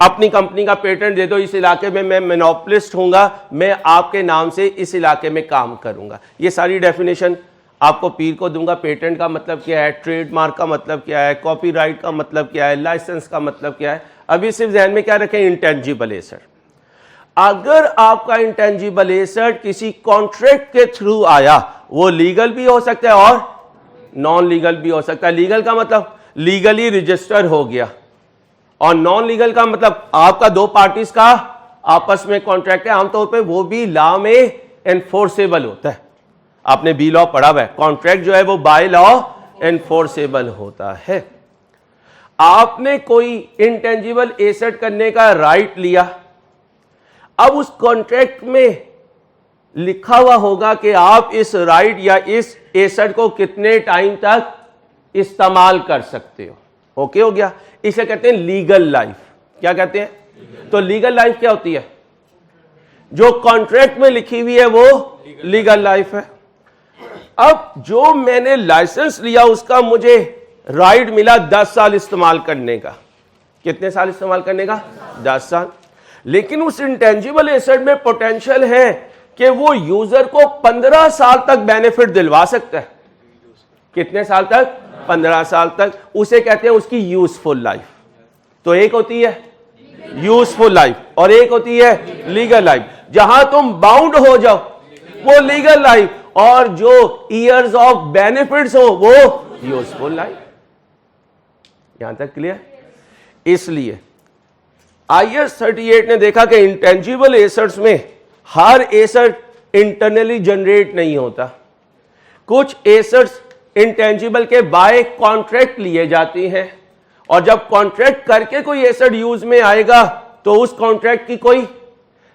अपनी कंपनी का पेटेंट दे दो, इस इलाके में मैं मोनोपोलिस्ट हूंगा, मैं आपके नाम से इस इलाके में काम करूंगा। ये सारी डेफिनेशन आपको पीर को दूंगा। पेटेंट का मतलब क्या है, ट्रेडमार्क का मतलब क्या है, कॉपीराइट का मतलब क्या है, लाइसेंस का मतलब क्या है। अभी सिर्फ ध्यान में क्या रखें? Intangible asset. अगर आपका इंटेंजिबल एसेट किसी कॉन्ट्रैक्ट के थ्रू आया, वो लीगल भी हो सकता है और नॉन लीगल भी हो सकता है। लीगल का मतलब लीगली रजिस्टर हो गया, और नॉन लीगल का मतलब आपका दो पार्टीज का आपस में कॉन्ट्रैक्ट है, आमतौर पे वो भी लॉ में एनफोर्सेबल होता है। आपने बी लॉ पढ़ा हुआ है, कॉन्ट्रैक्ट जो है वो बाय लॉ एनफोर्सेबल होता है। आपने कोई इंटेंजिबल एसेट करने का राइट लिया, अब उस कॉन्ट्रैक्ट में लिखा हुआ होगा कि आप इस राइट या इस एसेट को कितने टाइम तक इस्तेमाल कर सकते हो। ओके हो गया? इसे कहते हैं लीगल लाइफ। क्या कहते हैं? तो लीगल लाइफ क्या होती है? जो कॉन्ट्रैक्ट में लिखी हुई है वो लीगल लाइफ है। अब जो मैंने लाइसेंस लिया उसका मुझे राइट मिला 10 साल इस्तेमाल करने का। कितने साल इस्तेमाल करने का? 10 साल। लेकिन उस इंटेंजिबल एसेट में पोटेंशियल है कि वो यूजर को 15 साल तक बेनिफिट दिलवा सकता है। कितने साल तक? 15 साल तक। उसे कहते हैं उसकी यूजफुल लाइफ। तो एक होती है यूजफुल लाइफ और एक होती है लीगल लाइफ। जहां तुम बाउंड हो जाओ वो लीगल लाइफ, और जो ईयर्स ऑफ बेनिफिट्स हो वो यूजफुल लाइफ। यहां तक क्लियर? इसलिए IAS 38 ने देखा कि इंटेंजिबल एसेट्स में हर एसेट इंटरनली जनरेट नहीं होता। कुछ एसेट्स इंटेंजिबल के बाय कॉन्ट्रैक्ट लिए जाती हैं, और जब कॉन्ट्रैक्ट करके कोई एसेट यूज में आएगा तो उस कॉन्ट्रैक्ट की कोई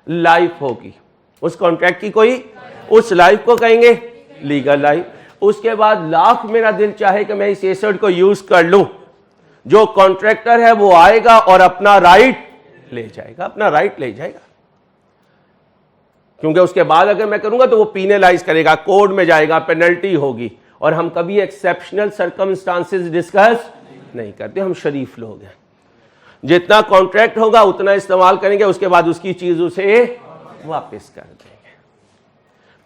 लाइफ होगी। उस कॉन्ट्रैक्ट की कोई, उस लाइफ को कहेंगे लीगल लाइफ। उसके बाद लाख मेरा दिल चाहे कि मैं इस एसेट को यूज कर लूं, जो कॉन्ट्रैक्टर है वो आएगा और अपना राइट ले जाएगा, अपना राइट ले जाएगा। क्योंकि उसके बाद अगर मैं करूंगा तो वो पीनलाइज करेगा, कोर्ट में जाएगा, पेनल्टी होगी। और हम कभी एक्सेप्शनल सर्कमस्टांसेस डिस्कस नहीं करते, हम शरीफ लोग हैं। जितना कॉन्ट्रैक्ट होगा उतना इस्तेमाल करेंगे, उसके बाद उसकी चीज उसे वापस कर देंगे।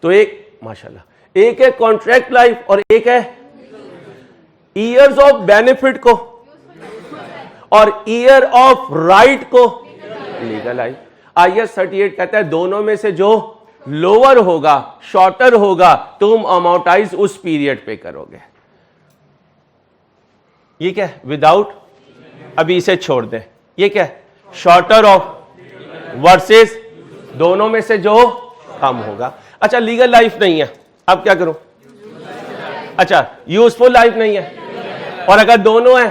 तो एक माशाल्लाह, एक है कॉन्ट्रैक्ट लाइफ और एक है ईयर्स ऑफ बेनिफिट को और ईयर ऑफ राइट को लीगल लाइफ। IAS 38 कहता है दोनों में से जो लोअर होगा, शॉर्टर होगा, तुम अमाउंटाइज उस पीरियड पे करोगे। ये क्या है? विदाउट, अभी इसे छोड़ दें। ये क्या है? शॉर्टर ऑफ वर्सेस दोनों में से जो कम होगा। अच्छा, लीगल लाइफ नहीं है, अब क्या करूं? अच्छा, यूजफुल लाइफ नहीं है, और अगर दोनों है,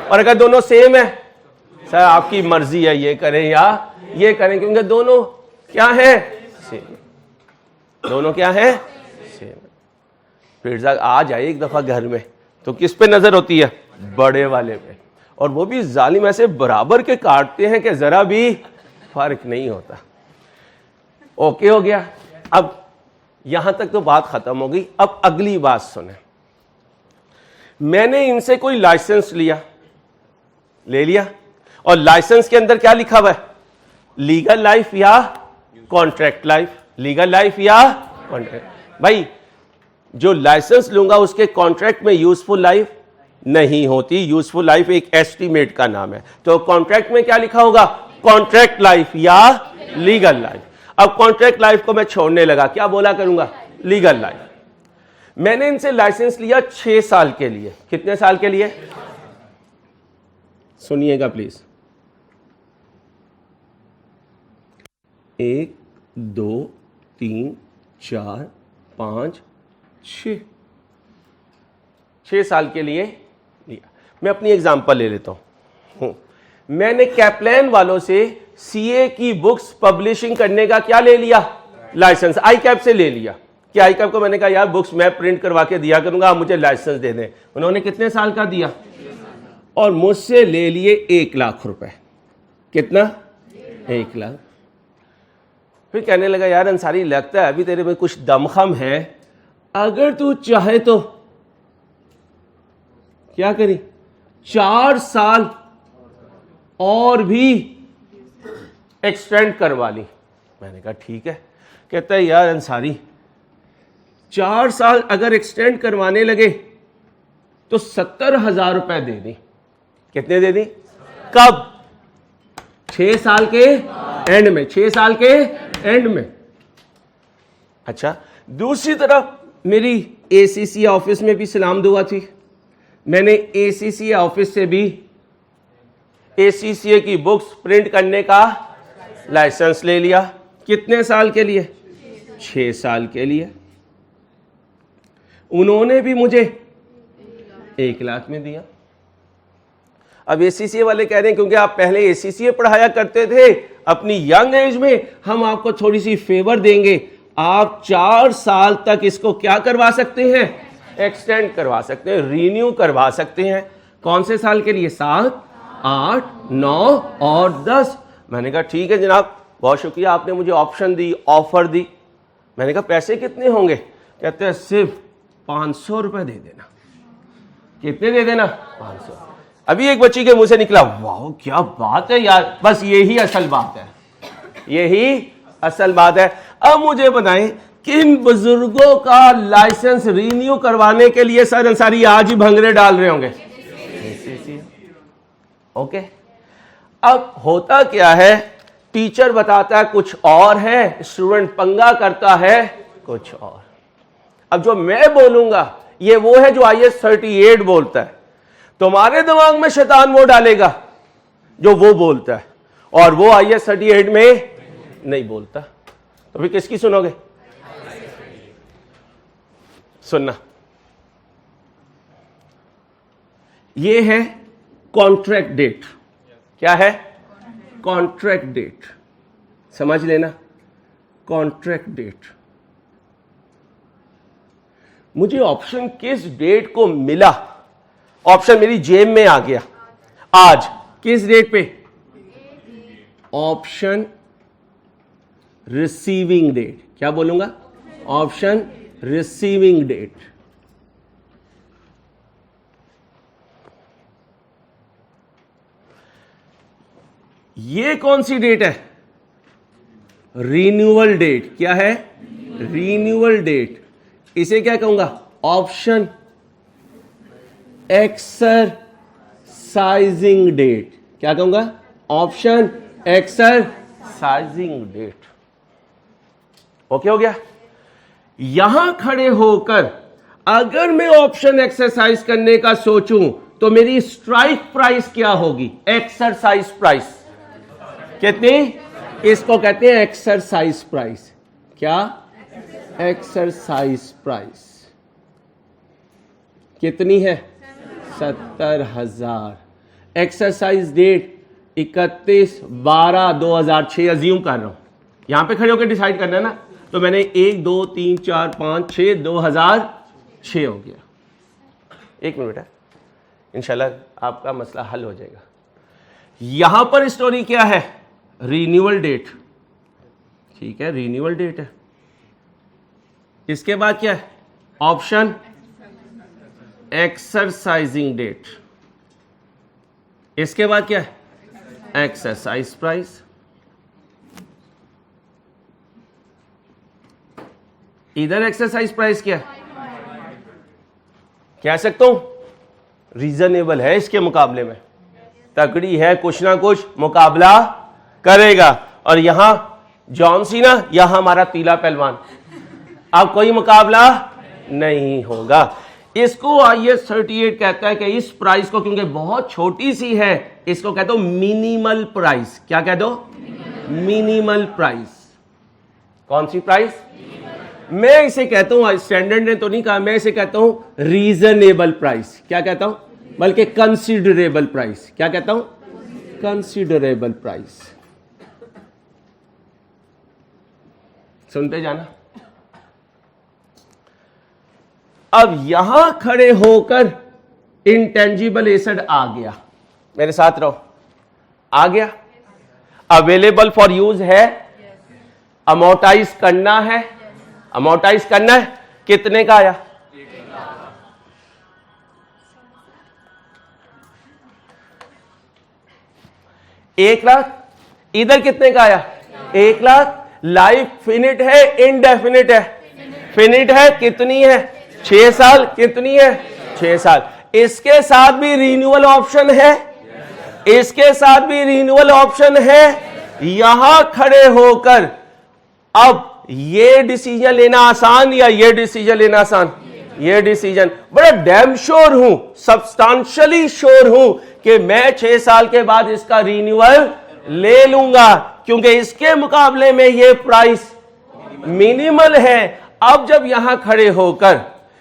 और अगर दोनों सेम है, सर आपकी मर्जी है, ये करें या ये करें, क्योंकि दोनों क्या है? सेम। दोनों क्या है? सेम। फिर आ जाए एक दफा घर में तो किस पे नजर होती है? बड़े वाले पे, और वो भी जालिम ऐसे बराबर के काटते हैं कि जरा भी फर्क नहीं होता। ओके हो गया। अब यहां तक तो बात खत्म हो गई। अब अगली बात सुने। मैंने इनसे कोई लाइसेंस ले लिया, और लाइसेंस के अंदर क्या लिखा हुआ है? लीगल लाइफ या कॉन्ट्रैक्ट लाइफ, लीगल लाइफ या कॉन्ट्रैक्ट। भाई जो लाइसेंस लूंगा उसके कॉन्ट्रैक्ट में यूजफुल लाइफ नहीं होती। यूजफुल लाइफ एक एस्टीमेट का नाम है। तो कॉन्ट्रैक्ट में क्या लिखा होगा? कॉन्ट्रैक्ट लाइफ या लीगल लाइफ। अब कॉन्ट्रैक्ट लाइफ को मैं छोड़ने लगा, क्या बोला करूंगा? Legal life. मैंने इनसे लाइसेंस लिया 6 साल के लिए। कितने साल के लिए? सुनिएगा प्लीज। 1 2 3 4 5 6 साल के लिए लिया। मैं अपनी एग्जांपल ले लेता हूं। मैंने कैप्लान वालों से सीए की बुक्स पब्लिशिंग करने का क्या ले लिया? लाइसेंस। आईकैप से ले लिया कि आईकैप को मैंने कहा यार बुक्स मैं प्रिंट करवा के दिया करूंगा, आप मुझे लाइसेंस दे दें। उन्होंने कितने साल का दिया? और मुझसे ले लिए 1 लाख रुपए। कितना? 1 लाख। फिर कहने लगा यार अंसारी, लगता है अभी तेरे में कुछ दमखम है, अगर तू चाहे तो क्या करी, 4 साल और भी एक्सटेंड करवा ली। मैंने कहा ठीक है। कहता है यार अंसारी, 4 साल अगर एक्सटेंड करवाने लगे तो 70,000 रुपए दे दी। कितने दे दी? कब? 6 साल के एंड में। 6 साल के एंड में। अच्छा, दूसरी तरफ मेरी ACC ऑफिस में भी सलाम दुआ थी। मैंने ACC ऑफिस से भी ACCA की बुक्स प्रिंट करने का लाइसेंस ले लिया। कितने साल के लिए? 6 साल के लिए। उन्होंने भी मुझे 1 लाख में दिया। अब ACCA वाले कह रहे हैं क्योंकि आप पहले ACCA पढ़ाया करते थे, अपनी यंग एज में हम आपको थोड़ी सी फेवर देंगे, आप 4 साल तक इसको क्या करवा सकते हैं? एक्सटेंड करवा सकते हैं, रीन्यू करवा सकते हैं। कौन से साल के लिए? 7, 8, 9 और 10। मैंने कहा ठीक है जनाब, बहुत शुक्रिया, आपने मुझे ऑप्शन दी, ऑफर दी। मैंने कहा पैसे कितने होंगे? कहते हैं सिर्फ 500 रुपए दे देना। कितने दे देना? 500। अभी एक बच्ची के मुंह से निकला, वाह क्या बात है यार, बस यही असल बात है, यही असल बात है। अब मुझे बताएं किन बुजुर्गों का लाइसेंस रिन्यू करवाने के लिए सर अंसारी आज ही भंगरे डाल रहे होंगे? ओके। अब होता क्या है, टीचर बताता है कुछ और है, स्टूडेंट पंगा करता है कुछ और। अब जो मैं बोलूंगा ये वो है जो IAS 38 बोलता है, तुम्हारे दिमाग में शैतान वो डालेगा जो वो बोलता है, और वो IAS 38 में नहीं बोलता। तो फिर किसकी सुनोगे? सुनना, ये है कॉन्ट्रैक्ट डेट। क्या है? कॉन्ट्रैक्ट डेट, समझ लेना, कॉन्ट्रैक्ट डेट। मुझे ऑप्शन किस डेट को मिला? ऑप्शन मेरी जेब में आ गया आज, किस डेट पे? Option receiving date. क्या बोलूंगा? Option receiving date. ये कौन सी डेट है? Renewal date. क्या है? Renewal date. इसे क्या कहूंगा? Option exercising date. क्या कहूंगा? Option exercising date. ओके हो गया? यहां खड़े होकर अगर मैं ऑप्शन एक्सरसाइज करने का सोचूं तो मेरी स्ट्राइक प्राइस क्या होगी? एक्सरसाइज प्राइस कितनी? इसको कहते हैं एक्सरसाइज प्राइस। क्या? एक्सरसाइज प्राइस कितनी है? 70,000। एक्सरसाइज डेट 31/12/2006 अज्यूम कर रहा हूं, यहां पे खड़े होकर डिसाइड करना है ना। तो मैंने 1 2 3 4 5 6 2006 हो गया। एक मिनट बेटा, इंशाल्लाह आपका मसला हल हो जाएगा। यहां पर स्टोरी क्या है? Renewal date. ठीक है, रिन्यूअल डेट है। इसके बाद क्या है? Option exercising date. इसके बाद क्या है? Exercise price. इधर एक्सरसाइज प्राइस क्या है? कह सकता हूं रीजनेबल है, इसके मुकाबले में तगड़ी है, कुछ ना कुछ मुकाबला करेगा। और यहां जॉन सीना, यहां हमारा तीला पहलवान, अब कोई मुकाबला नहीं होगा। इसको IAS 38 कहता है कि इस प्राइस को, क्योंकि बहुत छोटी सी है, इसको कहते हो मिनिमल प्राइस। क्या कह दो? Minimal price. कौन सी प्राइस? मैं इसे कहता हूं, स्टैंडर्ड ने तो नहीं कहा, मैं इसे कहता हूं रीजनेबल प्राइस। क्या कहता हूं? बल्कि कंसीडरेबल प्राइस। क्या कहता हूं? Considerable price. सुनते जाना। अब यहां खड़े होकर इंटेंजिबल एसेट आ गया, मेरे साथ रहो, आ गया। अवेलेबल फॉर यूज है, अमोर्टाइज करना है, अमोर्टाइज करना है। कितने का आया? 1 लाख। इधर कितने का आया? 1 लाख। लाइफ फिनिट है, इनडेफिनिट है? फिनिट है। कितनी है? 6 साल। कितनी है? 6 साल। इसके साथ भी रिन्यूअल ऑप्शन है, इसके साथ भी रिन्यूअल ऑप्शन है। यहां खड़े होकर अब ये डिसीजन लेना आसान या ये डिसीजन लेना आसान? ये डिसीजन। बड़ा डैम श्योर हूं, सब्सटेंशियली श्योर हूं कि मैं 6 साल के बाद इसका रिन्यूअल ले लूंगा, क्योंकि इसके मुकाबले में ये प्राइस मिनिमल है। अब जब यहां खड़े होकर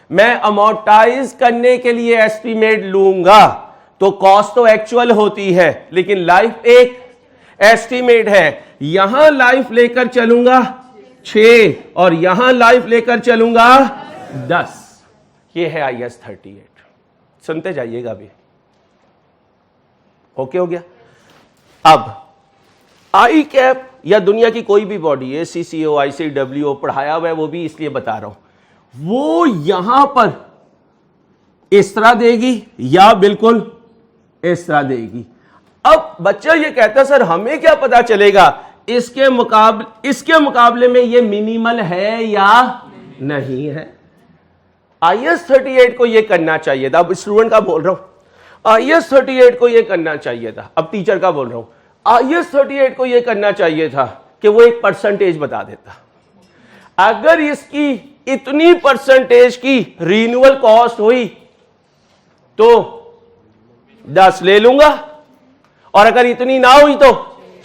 मैं अमोर्टाइज करने के लिए एस्टीमेट लूंगा तो कॉस्ट तो एक्चुअल होती है, लेकिन लाइफ एक एस्टीमेट है। यहां लाइफ लेकर चलूंगा 6 और यहां लाइफ लेकर चलूंगा 10। ये है IAS 38। सुनते जाइएगा अभी। ओके हो गया? अब आई कैप या दुनिया की कोई भी बॉडी, ACCO, ICWO पढ़ाया हुआ है, वो भी इसलिए बता रहा हूं। वो यहां पर इस तरह देगी या बिल्कुल इस तरह देगी। अब बच्चा ये कहता है सर हमें क्या पता चलेगा इसके मुकाबले में ये मिनिमल है या नहीं है। IS 38 को ये करना चाहिए था। अब स्टूडेंट का बोल रहा हूं, IS 38 को ये करना चाहिए था। अब टीचर का बोल रहा हूं, IS 38 को ये करना चाहिए था कि वो एक परसेंटेज बता देता। अगर इसकी इतनी परसेंटेज की रिन्यूअल कॉस्ट हुई तो 10 ले लूंगा, और अगर इतनी ना हुई तो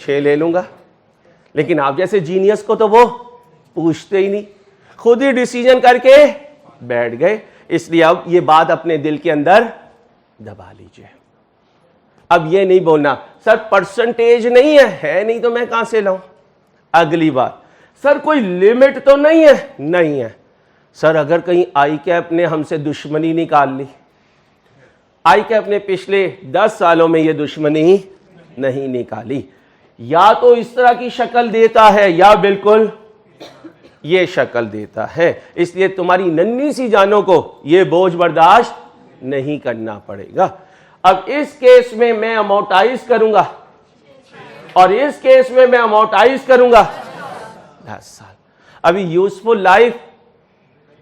6 ले लूंगा। लेकिन आप जैसे जीनियस को तो वो पूछते ही नहीं, खुद ही डिसीजन करके बैठ गए। इसलिए अब ये बात अपने दिल के अंदर दबा लीजिए। अब ये नहीं बोलना सर परसेंटेज नहीं है नहीं तो मैं कहां से लाऊं। अगली बात, सर कोई लिमिट तो नहीं है, नहीं है। सर अगर कहीं आई कैप ने हमसे दुश्मनी निकाल ली, आई कैप ने पिछले 10 सालों में ये दुश्मनी नहीं निकाली, या तो इस तरह की शक्ल देता है या बिल्कुल ये शक्ल देता है। इसलिए तुम्हारी नन्ही सी जानों को ये बोझ बर्दाश्त नहीं करना पड़ेगा। अब इस केस में मैं अमोर्टाइज करूंगा और इस केस में मैं अमोर्टाइज करूंगा 10 साल। अभी यूजफुल लाइफ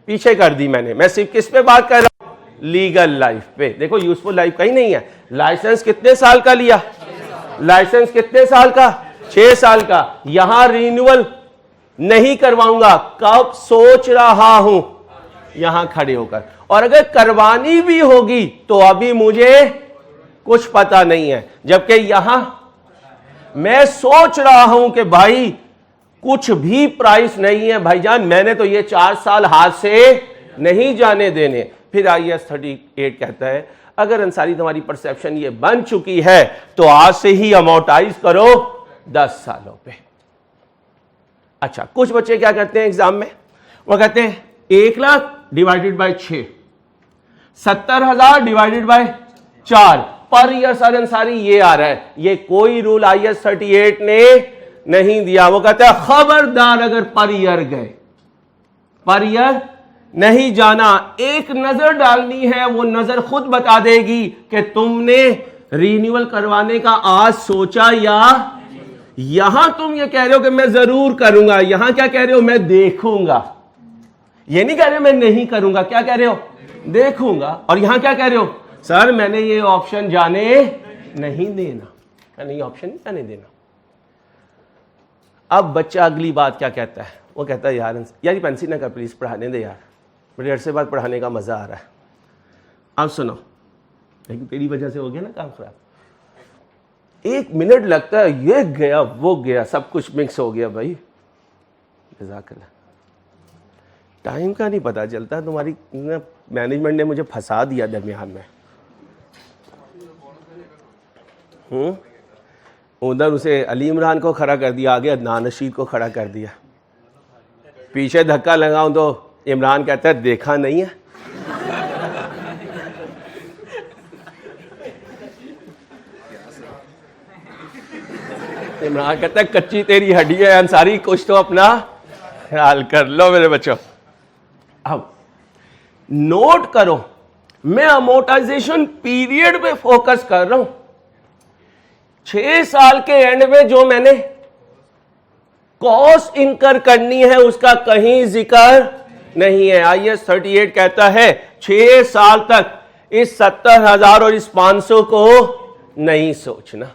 पीछे कर दी मैंने, मैं सिर्फ किस पे बात कर रहा हूं, लीगल लाइफ पे। देखो यूजफुल लाइफ कहीं नहीं है। लाइसेंस कितने साल का लिया, लाइसेंस कितने साल का, 6 साल का। यहां रिन्यूअल नहीं करवाऊंगा, कब सोच रहा हूं, यहां खड़े होकर। और अगर करवानी भी होगी तो अभी मुझे कुछ पता नहीं है, जबकि यहां मैं सोच रहा हूं कि भाई कुछ भी प्राइस नहीं है भाईजान, मैंने तो ये 4 साल हाथ से नहीं जाने देने। फिर IS 38 कहता है अगर अंसारी तुम्हारी परसेप्शन ये बन चुकी है तो आज से ही अमोर्टाइज करो 10 सालों पे। अच्छा, कुछ बच्चे क्या करते हैं एग्जाम में, वो कहते हैं 1 lakh divided by 6, 70,000 divided by 4 per year. Sir Ansari ये आ रहा है, ये कोई रूल IS 38 ने नहीं दिया। वो कहते हैं खबरदार अगर पर ईयर गए, पर ईयर नहीं जाना। एक नजर डालनी है, वो नजर खुद बता देगी कि तुमने रिन्यूअल करवाने का आज सोचा या यहां तुम ये कह रहे हो कि मैं जरूर करूंगा, यहां क्या कह रहे हो, मैं देखूंगा। ये नहीं कह रहे हो मैं नहीं करूंगा, क्या कह रहे हो, देखूंगा। और यहां क्या कह रहे हो, सर मैंने ये ऑप्शन जाने नहीं देना, नहीं ऑप्शन नहीं जाने देना। अब बच्चा अगली बात क्या कहता है, वो कहता है यार ये पेंसिल ना कर प्लीज, पढ़ाने दे यार, बड़े अरसे बाद पढ़ाने का मजा आ रहा है। अब सुनो, लेकिन तेरी वजह से हो गया ना काम खराब। 1 मिनट लगता है, ये गया वो गया, सब कुछ मिक्स हो गया भाई। जज़ाकल्लाह। टाइम का नहीं पता चलता, तुम्हारी मैनेजमेंट ने मुझे फंसा दिया दरमियान में। उधर उसे अली इमरान को खड़ा कर दिया, आगे अदनान रशीद को खड़ा कर दिया। पीछे धक्का लगाऊं तो इमरान कहता है देखा नहीं है। इमरान कहता है कच्ची तेरी हड्डी है अंसारी, कुछ तो अपना ख्याल कर लो मेरे बच्चों। अब नोट करो, मैं अमोर्टाइजेशन पीरियड पे फोकस कर रहा हूं। 6 साल के एंड में जो मैंने कॉस्ट इनकर करनी है उसका कहीं जिक्र नहीं है। IS 38 कहता है 6 साल तक इस 70,000 और इस 500 को नहीं सोचना,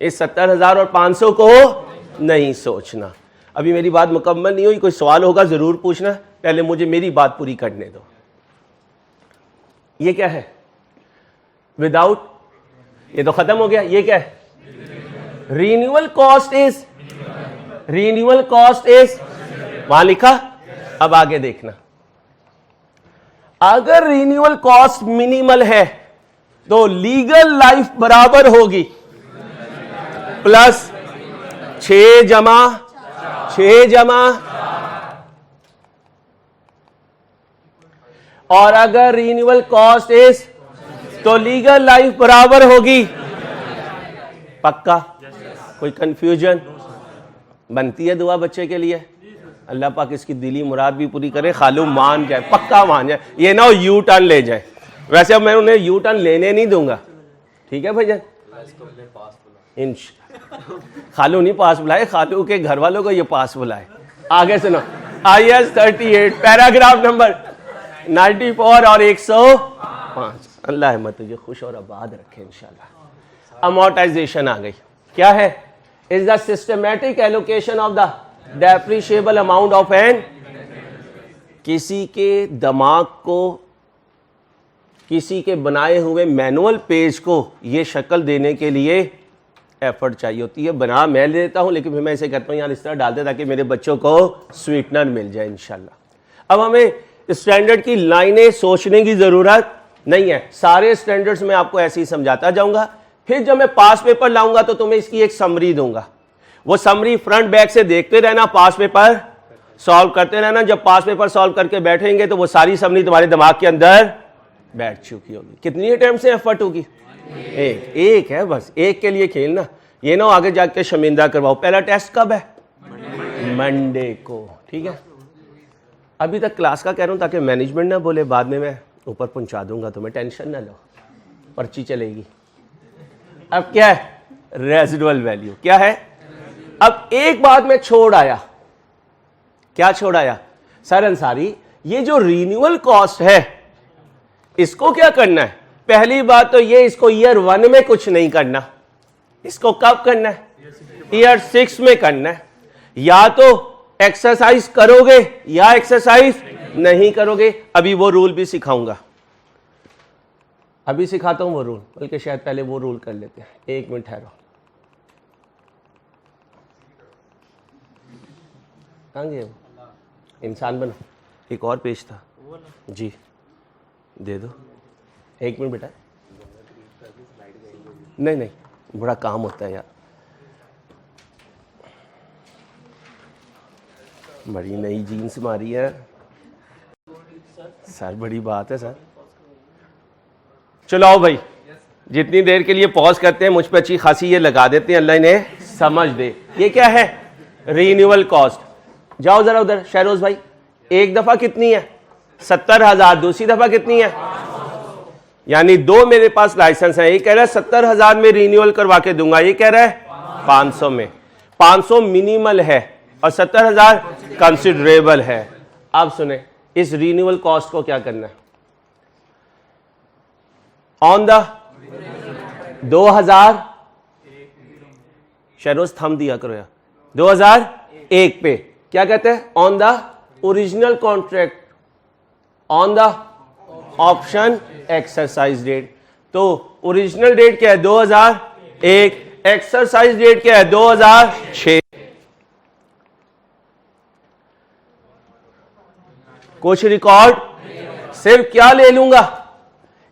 इस 70,000 और 500 को नहीं सोचना। अभी मेरी बात मुकम्मल नहीं हुई, कोई सवाल होगा जरूर पूछना, पहले मुझे मेरी बात पूरी करने दो। ये क्या है, विदाउट, ये तो खत्म हो गया। ये क्या है, renewal cost is, renewal cost is, वहां लिखा। अब आगे देखना, अगर रिन्यूअल कॉस्ट मिनिमल है तो लीगल लाइफ बराबर होगी प्लस 6 जमा 6 जमा, और अगर रिन्यूअल कॉस्ट इज तो लीगल लाइफ बराबर होगी। पक्का? कोई कंफ्यूजन? बनती है दुआ बच्चे के लिए? अल्लाह पाक इसकी दिली मुराद भी पूरी करे, खालू मान जाए, पक्का मान जाए, ये ना हो यू टर्न ले जाए। वैसे अब मैं उन्हें यू टर्न लेने नहीं दूंगा, ठीक है भैया। खालू नहीं पास बुलाए, खालू के घर वालों को ये पास बुलाए। आगे सुनो, IS 38 पैराग्राफ नंबर 94 और 105। अल्लाह हिम्मत तुझे खुश और आबाद रखे इंशाल्लाह। अमोर्टाइजेशन आ गई, क्या है? Is the systematic allocation of the depreciable amount of an, किसी के दिमाग को, किसी के बनाए हुए मैनुअल पेज को ये शक्ल देने के लिए एफर्ट चाहिए होती है। बना मैं ले लेता हूं, लेकिन फिर मैं इसे कहता हूं यार इस तरह डाल दे ताकि मेरे बच्चों को स्वीटनर मिल जाए इंशाल्लाह। अब हमें स्टैंडर्ड की लाइनें सोचने की जरूरत नहीं है, सारे स्टैंडर्ड्स में आपको ऐसे ही समझाता जाऊंगा। फिर जब मैं पास पेपर लाऊंगा तो तुम्हें इसकी एक समरी दूंगा, वो समरी फ्रंट बैक से देखते रहना, पास पेपर सॉल्व करते रहना। जब पास पेपर सॉल्व करके बैठेंगे तो वो सारी समरी तुम्हारे दिमाग के अंदर बैठ चुकी होगी। कितनी अटेम्प्ट से एफर्ट होगी? एक है बस, एक के लिए खेलना, ये ना आगे जाके शर्मिंदा करवाओ। पहला टेस्ट कब है? मंडे को, ठीक है। अभी तक क्लास का कह रहा हूं ताकि मैनेजमेंट ना बोले बाद में मैं ऊपर पहुंचा दूंगा, तुम्हें टेंशन ना लो, पर्ची चलेगी। अब क्या है? रेजिडुअल वैल्यू क्या है? अब एक बात में छोड़ आया, क्या छोड़ आया? सर अंसारी, ये जो रिन्यूअल कॉस्ट है इसको क्या करना है? पहली बात तो ये, इसको ईयर 1 में कुछ नहीं करना, इसको कब करना है? ईयर 6 में करना है। या तो एक्सरसाइज करोगे या एक्सरसाइज नहीं करोगे। अभी वो रूल भी सिखाऊंगा, अभी सिखाता हूं वो रूल, बल्कि शायद पहले वो रूल कर लेते हैं। एक मिनट ठहरो, कहां गए? इंसान बनो, एक और पेज था जी, दे दो। एक मिनट बेटा, नहीं नहीं, बड़ा काम होता है यार, बड़ी नई जीन्स मारी है सर, बड़ी बात है सर। चलो आओ भाई, जितनी देर के लिए पॉज करते हैं मुझ पे अच्छी खासी ये लगा देते हैं, अल्लाह इन्हें समझ दे। ये क्या है? Renewal cost. जाओ जरा उधर शहरोज भाई, एक दफा कितनी है? 70,000। दूसरी दफा कितनी है? यानी दो मेरे पास लाइसेंस है, ये कह रहा है 70,000 में रिन्यूअल करवा के दूंगा, ये कह रहा है 500 में। 500 मिनिमल है और 70,000 कंसिडरेबल है। अब सुने, इस रिन्यूअल कॉस्ट को क्या करना है? ऑन द 2000, शहरोज थम दिया करो यार, 2001 पे क्या कहते हैं? On the original contract, on the option exercise date. तो ओरिजिनल डेट क्या है? 2001, एक्सरसाइज डेट क्या है? 2006। कुछ रिकॉर्ड सिर्फ क्या ले लूंगा?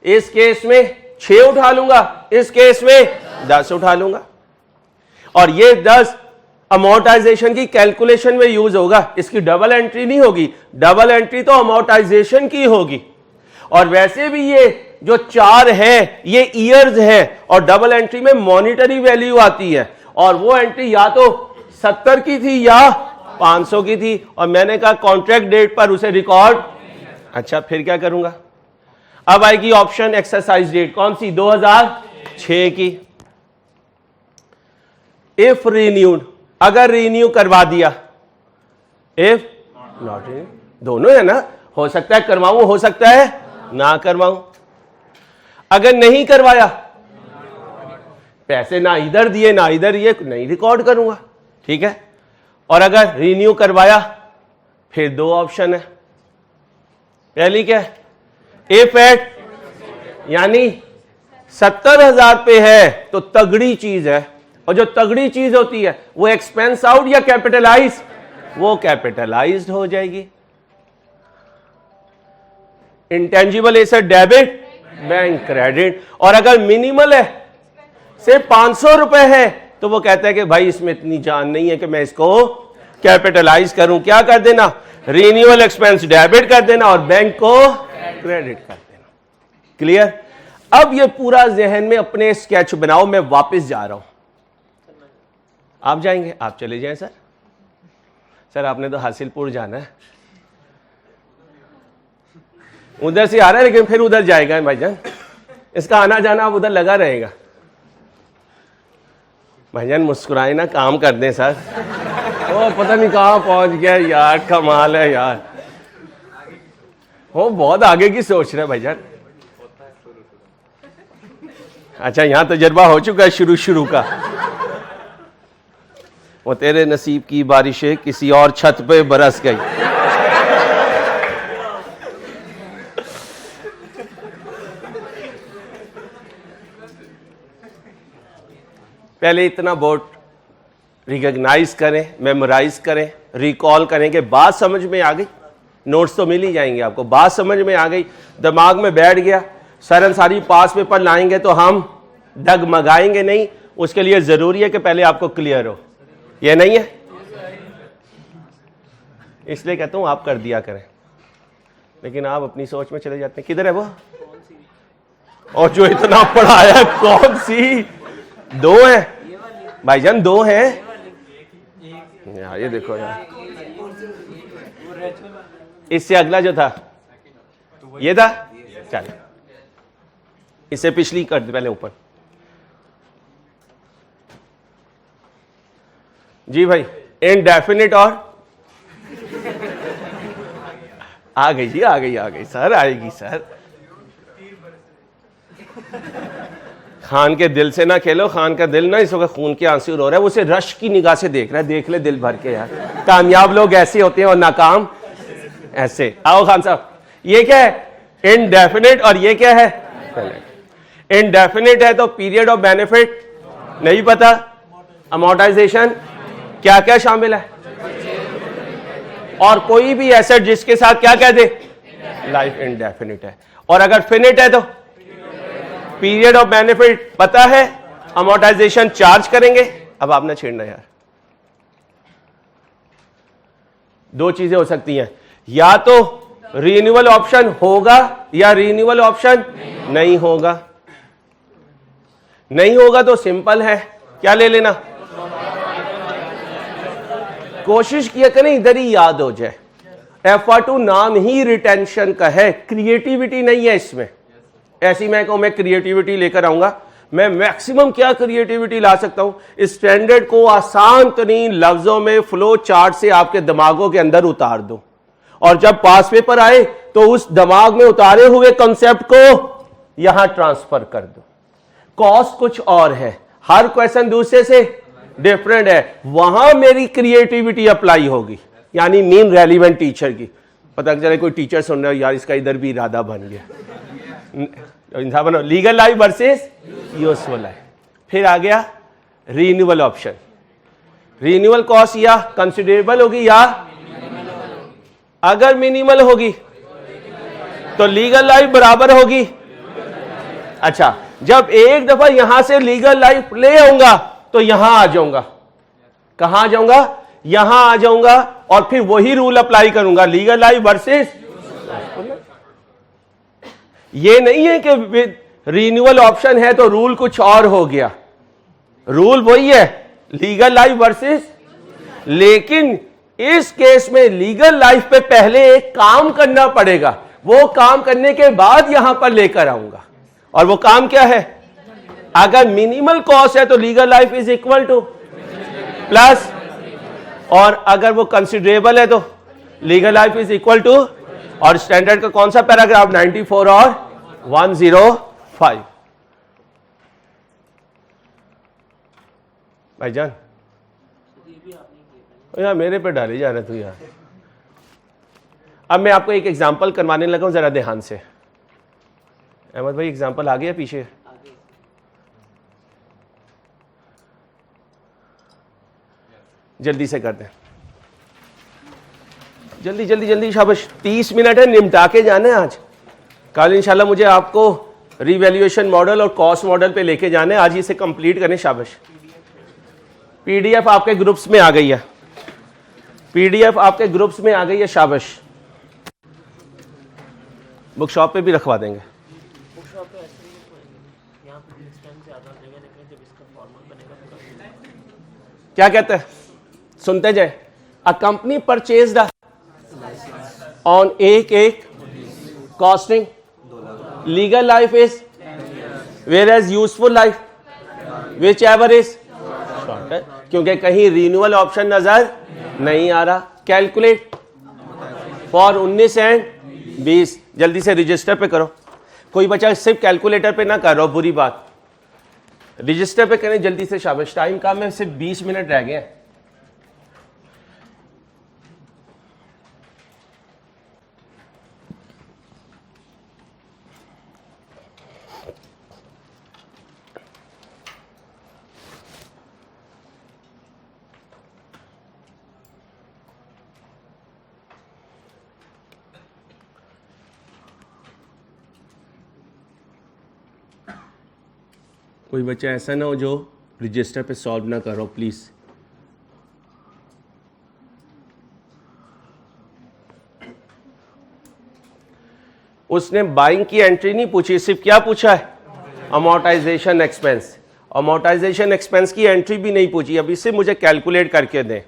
इस केस में 6 उठा लूंगा, इस केस में 10 उठा लूंगा, और ये 10 अमोर्टाइजेशन की कैलकुलेशन में यूज होगा, इसकी डबल एंट्री नहीं होगी। डबल एंट्री तो अमोर्टाइजेशन की होगी। और वैसे भी ये जो 4 है ये ईयर्स है, और डबल एंट्री में मॉनिटरी वैल्यू आती है, और वो एंट्री या तो 70 की थी या 500 की थी, और मैंने कहा कॉन्ट्रैक्ट डेट पर उसे रिकॉर्ड। अच्छा, फिर क्या करूंगा? अब आएगी ऑप्शन एक्सरसाइज डेट, कौन सी? 2006 की। इफ रिन्यूड, अगर रिन्यू करवा दिया, इफ नॉट रिन्यू, दोनों है ना, हो सकता है करवाऊं, हो सकता है ना करवाऊं। अगर नहीं करवाया, पैसे ना इधर दिए ना इधर दिए, नहीं रिकॉर्ड करूंगा, ठीक है। और अगर रिन्यू करवाया, फिर 2 ऑप्शन है। पहली क्या है? इफ एट, यानी 70,000 पे है तो तगड़ी चीज है, और जो तगड़ी चीज होती है वो एक्सपेंस आउट या कैपिटलाइज? वो कैपिटलाइज्ड हो जाएगी। Intangible asset debit, bank credit. और अगर मिनिमल है, सिर्फ 500 रुपए है, तो वो कहता है कि भाई इसमें इतनी जान नहीं है कि मैं इसको कैपिटलाइज करूं। क्या कर देना? रिन्यूअल एक्सपेंस डेबिट कर देना और बैंक को क्रेडिट कर देना। क्लियर? अब ये पूरा जहन में अपने स्केच बनाओ, मैं वापस जा रहा हूं। आप जाएंगे? आप चले जाएं सर। सर आपने तो हासिलपुर जाना है, उधर से आ रहा है लेकिन फिर उधर जाएगा भाईजान, इसका आना जाना अब उधर लगा रहेगा। भाईजान मुस्कुराए ना, काम कर दें सर। ओ पता नहीं कहाँ पहुंच गया यार, कमाल है यार, वो बहुत आगे की सोच रहे हैं भाईजान। अच्छा यहां तजर्बा हो चुका है शुरू शुरू का। वो तेरे नसीब की बारिशें किसी और छत पे बरस गई। पहले इतना बोर्ड रिकॉग्नाइज करें, मेमोराइज करें, रिकॉल करें कि बात समझ में आ गई। नोट्स तो मिल ही जाएंगे आपको, बात समझ में आ गई, दिमाग में बैठ गया। सर अंसारी पास पेपर लाएंगे तो हम डगमगाएंगे नहीं, उसके लिए जरूरी है कि पहले आपको क्लियर हो। ये नहीं है, इसलिए कहता हूं आप कर दिया करें, लेकिन आप अपनी सोच में चले जाते हैं। किधर है वो, और जो इतना पढ़ाया है कौन सी? दो है भाईजान, दो है यार, ये देखो यार। इससे अगला जो था ये था, चल इससे पिछली कर दे पहले ऊपर। जी भाई, इनडेफिनिट और आ गई जी, आ गई सर, आएगी सर। खान के दिल से ना खेलो, खान का दिल ना इस वक्त खून के आंसू रो रहा है, उसे रश की निगाह से देख रहा है। देख ले दिल भर के यार, कामयाब लोग ऐसे होते हैं और नाकाम ऐसे। आओ खान साहब, ये क्या है? इनडेफिनिट और ये क्या है? इनडेफिनिट है तो पीरियड ऑफ बेनिफिट नहीं पता, अमोर्टाइजेशन क्या क्या शामिल है, और कोई भी एसेट जिसके साथ क्या कह दे लाइफ इनडेफिनिट है। और अगर फिनिट है तो पीरियड ऑफ बेनिफिट पता है, अमोर्टाइजेशन चार्ज करेंगे। अब आपने छेड़ना यार, दो चीजें हो सकती हैं, या तो रिन्यूअल ऑप्शन होगा या रिन्यूअल ऑप्शन नहीं होगा। नहीं होगा तो सिंपल है, क्या ले लेना, कोशिश किया करें इधर ही याद हो जाए। FR2 नाम ही रिटेंशन का है, क्रिएटिविटी नहीं है इसमें। ऐसी मैं कहूं मैं क्रिएटिविटी लेकर आऊंगा, मैं मैक्सिमम क्या क्रिएटिविटी ला सकता हूं, स्टैंडर्ड को आसान तरीन लफ्जों में फ्लो चार्ट से आपके दिमागों के अंदर उतार दो, और जब पास पेपर आए तो उस दिमाग में उतारे हुए कॉन्सेप्ट को यहां ट्रांसफर कर दो। कॉस्ट कुछ और है, हर क्वेश्चन दूसरे से डिफरेंट है, वहां मेरी क्रिएटिविटी अप्लाई होगी, यानी मीन रेलिवेंट टीचर की। पता चले कोई टीचर सुन रहा है, यार इसका इधर भी इरादा बन गया। Legal life versus useful life. फिर आ गया रिन्यूअल ऑप्शन। रिन्यूअल कॉस्ट या कंसिडरेबल होगी या अगर मिनिमल होगी तो लीगल लाइफ बराबर होगी। अच्छा, जब एक दफा यहां से लीगल लाइफ ले आऊंगा तो यहां आ जाऊंगा। कहां आ जाऊंगा? यहां आ जाऊंगा, और फिर वही रूल अप्लाई करूंगा, लीगल लाइफ वर्सेस। ये नहीं है कि विद रिन्यूअल ऑप्शन है तो रूल कुछ और हो गया, रूल वही है, लीगल लाइफ वर्सेस। लेकिन इस केस में लीगल लाइफ पे पहले एक काम करना पड़ेगा, वो काम करने के बाद यहां पर लेकर आऊंगा। और वो काम क्या है? अगर मिनिमल कॉस्ट है तो legal life is equal to plus, और अगर वो कंसिडरेबल है तो legal life is equal to, और स्टैंडर्ड का कौन सा पैराग्राफ? 94 और 105। भाईजान यार मेरे पे डाले जा रहे तू यार। अब मैं आपको एक एग्जांपल करवाने लगा हूं, जरा ध्यान से। अहमद भाई एग्जांपल आ गया पीछे? जल्दी से कर दें, जल्दी जल्दी जल्दी, शाबाश। 30 मिनट है, निपटा के जाना है आज। कल इंशाल्लाह मुझे आपको रिवैल्यूएशन मॉडल और कॉस्ट मॉडल पे लेके जाने, आज इसे कंप्लीट करें। शाबाश। पीडीएफ आपके ग्रुप्स में आ गई है, पीडीएफ आपके ग्रुप्स में आ गई है। शाबाश। बुक शॉप पे भी रखवा देंगे। क्या कहते हैं? सुनते जाए। अ कंपनी परचेज्ड ऑन एक costing legal life is where as useful life whichever is shorter, क्योंकि कहीं रिन्यूअल ऑप्शन नजर नहीं आ रहा। कैलकुलेट फॉर 19 एंड 20, जल्दी से रजिस्टर पे करो। कोई बच्चा सिर्फ कैलकुलेटर पे ना कर रहा हो, बुरी बात, रजिस्टर पे करें जल्दी से, शाबाश। टाइम कम है, सिर्फ 20 मिनट रह गए हैं। कोई बच्चा ऐसा ना हो जो रजिस्टर पे सॉल्व ना करो प्लीज। उसने बाइंग की एंट्री नहीं पूछी, सिर्फ क्या पूछा है, अमोर्टाइजेशन एक्सपेंस। अमोर्टाइजेशन एक्सपेंस की एंट्री भी नहीं पूछी। अभी से मुझे कैलकुलेट करके दें।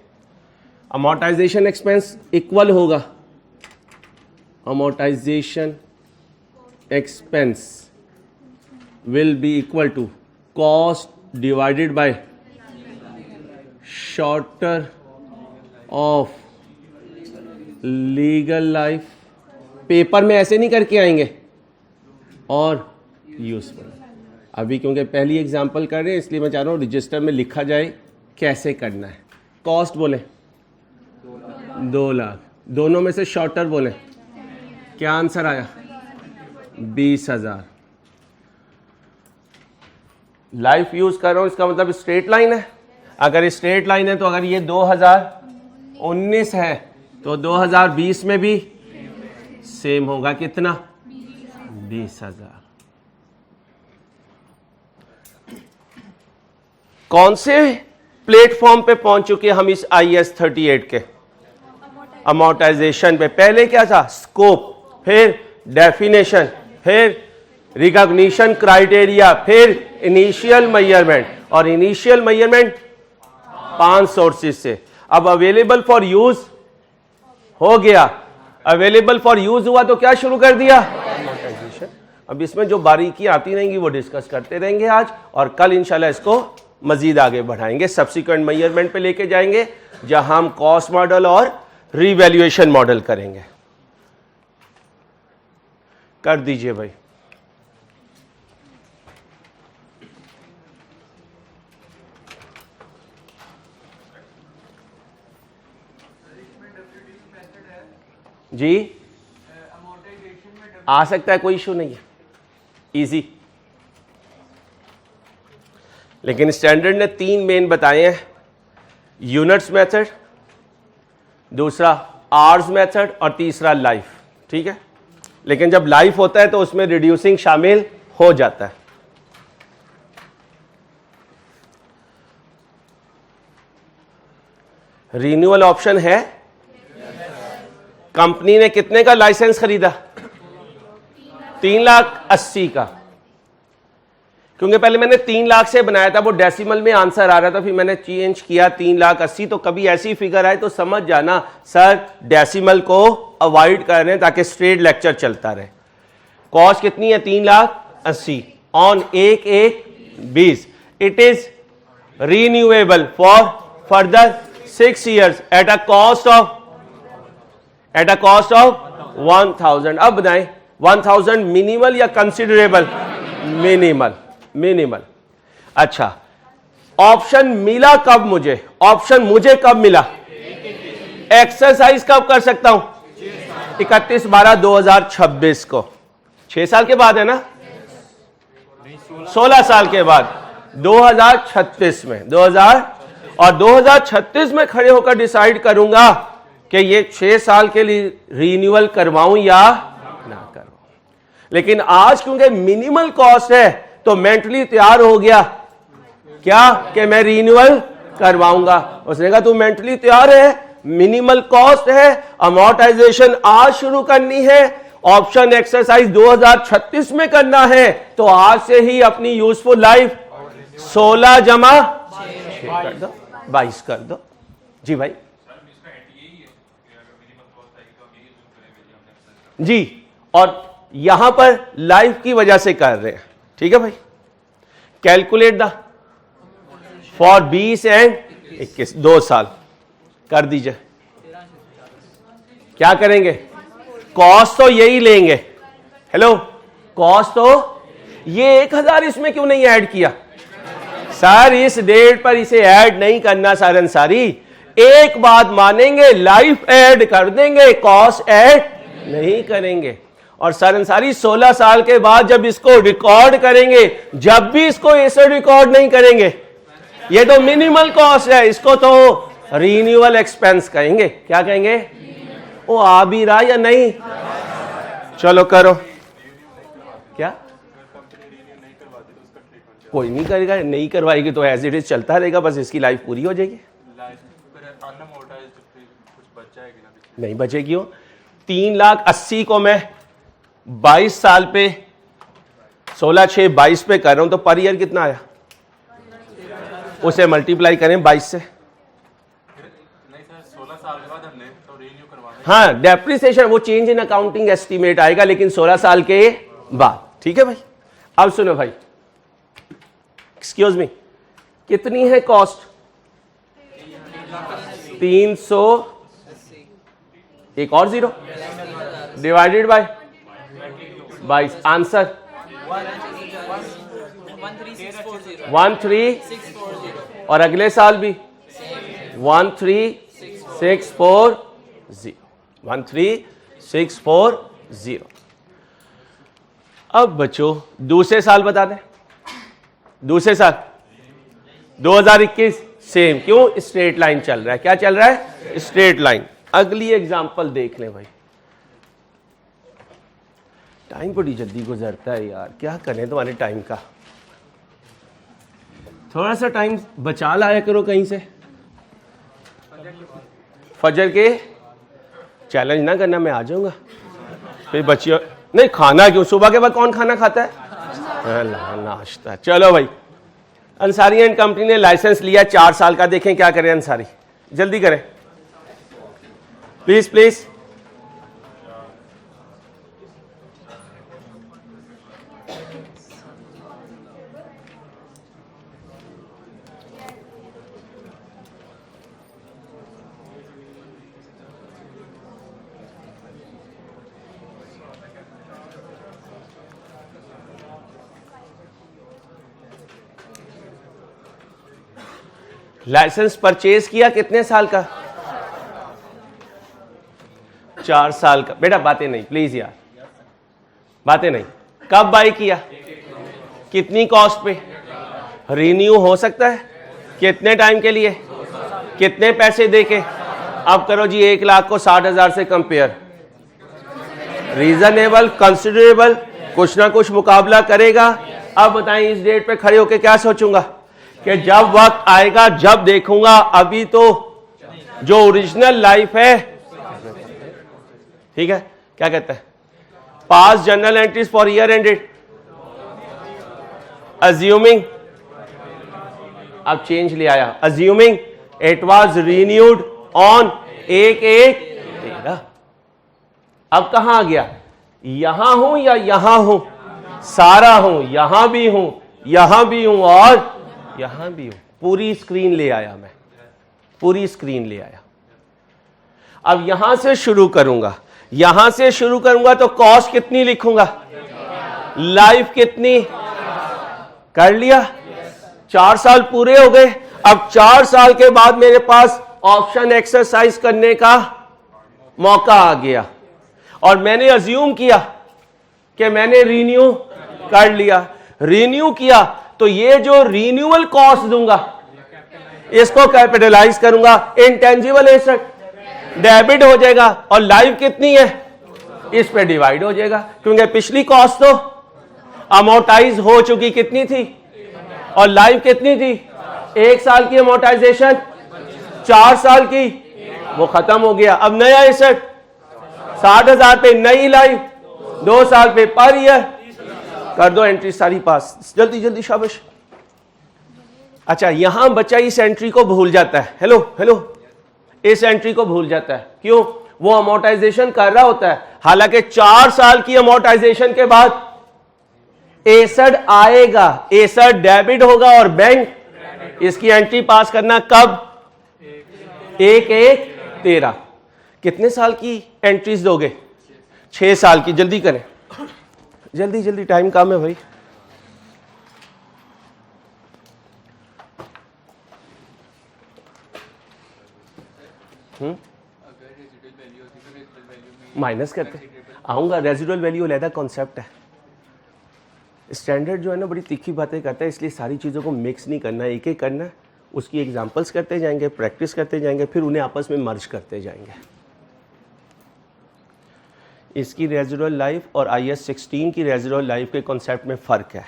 अमोर्टाइजेशन एक्सपेंस इक्वल होगा, amortisation expense will be equal to cost divided by shorter of legal life। Paper में ऐसे नहीं करके आएंगे। और यूजफुल, अभी क्योंकि पहली एग्जांपल कर रहे हैं इसलिए मैं चाह रहा हूँ रजिस्टर में लिखा जाए कैसे करना है। कॉस्ट बोले 2 लाख, दोनों में से शॉर्टर बोले, क्या आंसर आया, 20,000। लाइफ यूज कर रहा हूं, इसका मतलब स्ट्रेट लाइन है। अगर स्ट्रेट लाइन है तो अगर ये 2019 है तो 2020 में भी सेम होगा, कितना, 20,000। कौन से प्लेटफॉर्म पे पहुंच चुके हम इस IS 38 के, अमोर्टाइजेशन पे। पहले क्या था, स्कोप, फिर डेफिनेशन, फिर रिकॉग्निशन क्राइटेरिया, फिर इनिशियल मेजरमेंट, और इनिशियल मेजरमेंट 5 सोर्सेज से। अब अवेलेबल फॉर यूज हो गया, अवेलेबल फॉर यूज हुआ तो क्या शुरू कर दिया, अमोर्टाइजेशन। अब इसमें जो बारीकी आती रहेंगी वो डिस्कस करते रहेंगे आज, और कल इंशाल्लाह इसको मजीद आगे बढ़ाएंगे, सब्सिक्वेंट मेजरमेंट पे लेके जाएंगे, जहां हम कॉस्ट मॉडल और रीवैल्यूएशन मॉडल करेंगे। कर दीजिए भाई। जी आ सकता है, कोई इशू नहीं है, इजी। लेकिन स्टैंडर्ड ने 3 मेन बताए हैं, यूनिट्स मेथड, दूसरा आवर्स मेथड, और तीसरा लाइफ। ठीक है, लेकिन जब लाइफ होता है तो उसमें रिड्यूसिंग शामिल हो जाता है। रिन्यूअल ऑप्शन है। कंपनी ने कितने का लाइसेंस खरीदा, 3,80,000 का। क्योंकि पहले मैंने 3 लाख से बनाया था, वो डेसिमल में आंसर आ रहा था, फिर मैंने चेंज किया 3,80,000। तो कभी ऐसी फिगर आए तो समझ जाना सर डेसिमल को अवॉइड कर रहे हैं ताकि स्ट्रेट लेक्चर चलता रहे। कॉस्ट कितनी है, 3,80,000 on 1/1/20। It is renewable for further 6 years at a cost of 1,000। अब बताएं 1,000 मिनिमल या कंसिडरेबल, मिनिमल। अच्छा, ऑप्शन मिला कब मुझे, ऑप्शन मुझे कब मिला, एक्सरसाइज कब कर सकता हूं, 31/12/2026 को। 6 साल के बाद है ना, 16 साल के बाद 2036 में, 2036 में खड़े होकर डिसाइड करूंगा कि ये 6 साल के लिए रिन्यूअल करवाऊं या ना करवाऊं। लेकिन आज क्योंकि मिनिमल कॉस्ट है तो मेंटली तैयार हो गया क्या कि मैं रिन्यूअल करवाऊंगा। उसने कहा तू मेंटली तैयार है, मिनिमल कॉस्ट है, अमोर्टाइजेशन आज शुरू करनी है, ऑप्शन एक्सरसाइज 2036 में करना है, तो आज से ही अपनी यूजफुल लाइफ 16 जमा 6 कर दो, 22 कर दो। जी भाई, जी, और यहां पर लाइफ की वजह से कर रहे हैं, ठीक है भाई। कैलकुलेट द फॉर 20 एंड 21, 2 साल कर दीजिए। क्या करेंगे? कॉस्ट तो यही लेंगे। हेलो, कॉस्ट तो ये 1000 इसमें क्यों नहीं ऐड किया सर? इस डेट पर इसे ऐड नहीं करना सर अंसारी। एक बात मानेंगे, लाइफ ऐड कर देंगे, कॉस्ट ऐड नहीं करेंगे। और सर अंसारी 16 साल के बाद जब इसको रिकॉर्ड करेंगे, जब भी इसको ऐसे रिकॉर्ड नहीं करेंगे, ये तो मिनिमल कॉस्ट है, इसको तो रिन्यूअल एक्सपेंस कहेंगे। क्या कहेंगे? वो आ भी रहा या नहीं? चलो करो। क्या? कोई नहीं करेगा, नहीं करवाएगी तो एज इट इज चलता रहेगा, बस इसकी लाइफ पूरी हो जाएगी। नहीं बचेगी। हो 3,80,000 को मैं 22 साल पे 16 6 22 पे कर रहा हूं, तो पर ईयर कितना आया? उसे मल्टीप्लाई करें 22 से। हाँ, डेप्रिसिएशन वो चेंज इन अकाउंटिंग एस्टीमेट आएगा, लेकिन 16 साल के बाद। ठीक है भाई। अब सुनो भाई, एक्सक्यूज मी, कितनी है कॉस्ट? 300, एक और 0 डिवाइडेड बाय 22। आंसर 13,640 और अगले साल भी 13,640 13,640। अब बच्चों दूसरे साल बता दें। दूसरे साल 2021 सेम। क्यों? स्ट्रेट लाइन चल रहा है। क्या चल रहा है? Straight line. अगली एग्जांपल देख लें भाई। टाइम बड़ी जल्दी गुजरता है यार, क्या करें तुम्हारे टाइम का। थोड़ा सा टाइम बचा लाया करो कहीं से। फजर के चैलेंज ना करना, मैं आ जाऊंगा फिर बच्चियों। नहीं खाना क्यों? सुबह के बाद कौन खाना खाता है? नाश्ता। चलो भाई, अंसारी एंड कंपनी ने लाइसेंस लिया 4 साल का। देखें क्या करें अंसारी, जल्दी करें प्लीज प्लीज। लाइसेंस परचेज किया कितने साल का? 4 साल का। बेटा बातें नहीं प्लीज यार, बातें नहीं। कब बाय किया? कितनी कॉस्ट पे? रिन्यू हो सकता है कितने टाइम के लिए? कितने पैसे देके? अब करो जी 1 लाख को 60,000 से कंपेयर। रीजनेबल, कंसिडरेबल, कुछ ना कुछ मुकाबला करेगा। अब बताएं इस डेट पे खड़े होके क्या सोचूंगा कि जब वक्त आएगा जब देखूंगा। अभी तो जो ओरिजिनल लाइफ है, ठीक है, क्या कहता है? पास journal entries for year ended, assuming, अब चेंज ले आया, assuming it was renewed on 1/1/13। अब कहां आ गया? यहां हूं या यहां हूं? सारा हूं, यहां भी हूं, यहां भी हूं और यहां भी हूं। पूरी स्क्रीन ले आया मैं, पूरी स्क्रीन ले आया। अब यहां से शुरू करूंगा, यहां से शुरू करूंगा तो कॉस्ट कितनी लिखूंगा? लाइफ कितनी? कर लिया। 4 साल पूरे हो गए। अब 4 साल के बाद मेरे पास ऑप्शन एक्सरसाइज करने का मौका आ गया और मैंने अज्यूम किया कि मैंने रिन्यू कर लिया। रिन्यू किया तो ये जो रिन्यूअल कॉस्ट दूंगा इसको कैपिटलाइज करूंगा, इंटेंजिबल एसेट डेबिट हो जाएगा और लाइफ कितनी है इस पे डिवाइड हो जाएगा, क्योंकि पिछली कॉस्ट तो अमोर्टाइज हो चुकी कितनी थी और लाइफ कितनी थी? 1 साल की अमोर्टाइजेशन, 4 साल की वो खत्म हो गया। अब नया एसेट 60,000 पे, नई लाइफ 2 साल पे, पर ईयर कर दो एंट्री सारी पास, जल्दी जल्दी शाबाश। अच्छा यहां बच्चा इस एंट्री को भूल जाता है। हेलो हेलो, इस एंट्री को भूल जाता है। क्यों? वो अमोर्टाइजेशन कर रहा होता है। हालांकि 4 साल की अमोर्टाइजेशन के बाद एसेट आएगा, एसेट डेबिट होगा और बैंक इसकी एंट्री पास करना कब? 1/1/13। कितने साल की एंट्रीज दोगे? 6 साल की। जल्दी करें, जल्दी जल्दी, टाइम कम है भाई। माइनस करते आऊंगा। रेजिडुअल वैल्यू अलहदा कॉन्सेप्ट है। स्टैंडर्ड जो है ना बड़ी तीखी बातें करता है, इसलिए सारी चीज़ों को मिक्स नहीं करना है, एक एक करना है। उसकी एग्जांपल्स करते जाएंगे, प्रैक्टिस करते जाएंगे, फिर उन्हें आपस में मर्ज करते जाएंगे। इसकी रेजिडुअल लाइफ और IAS 16 की रेजिडुअल लाइफ के कॉन्सेप्ट में फ़र्क है।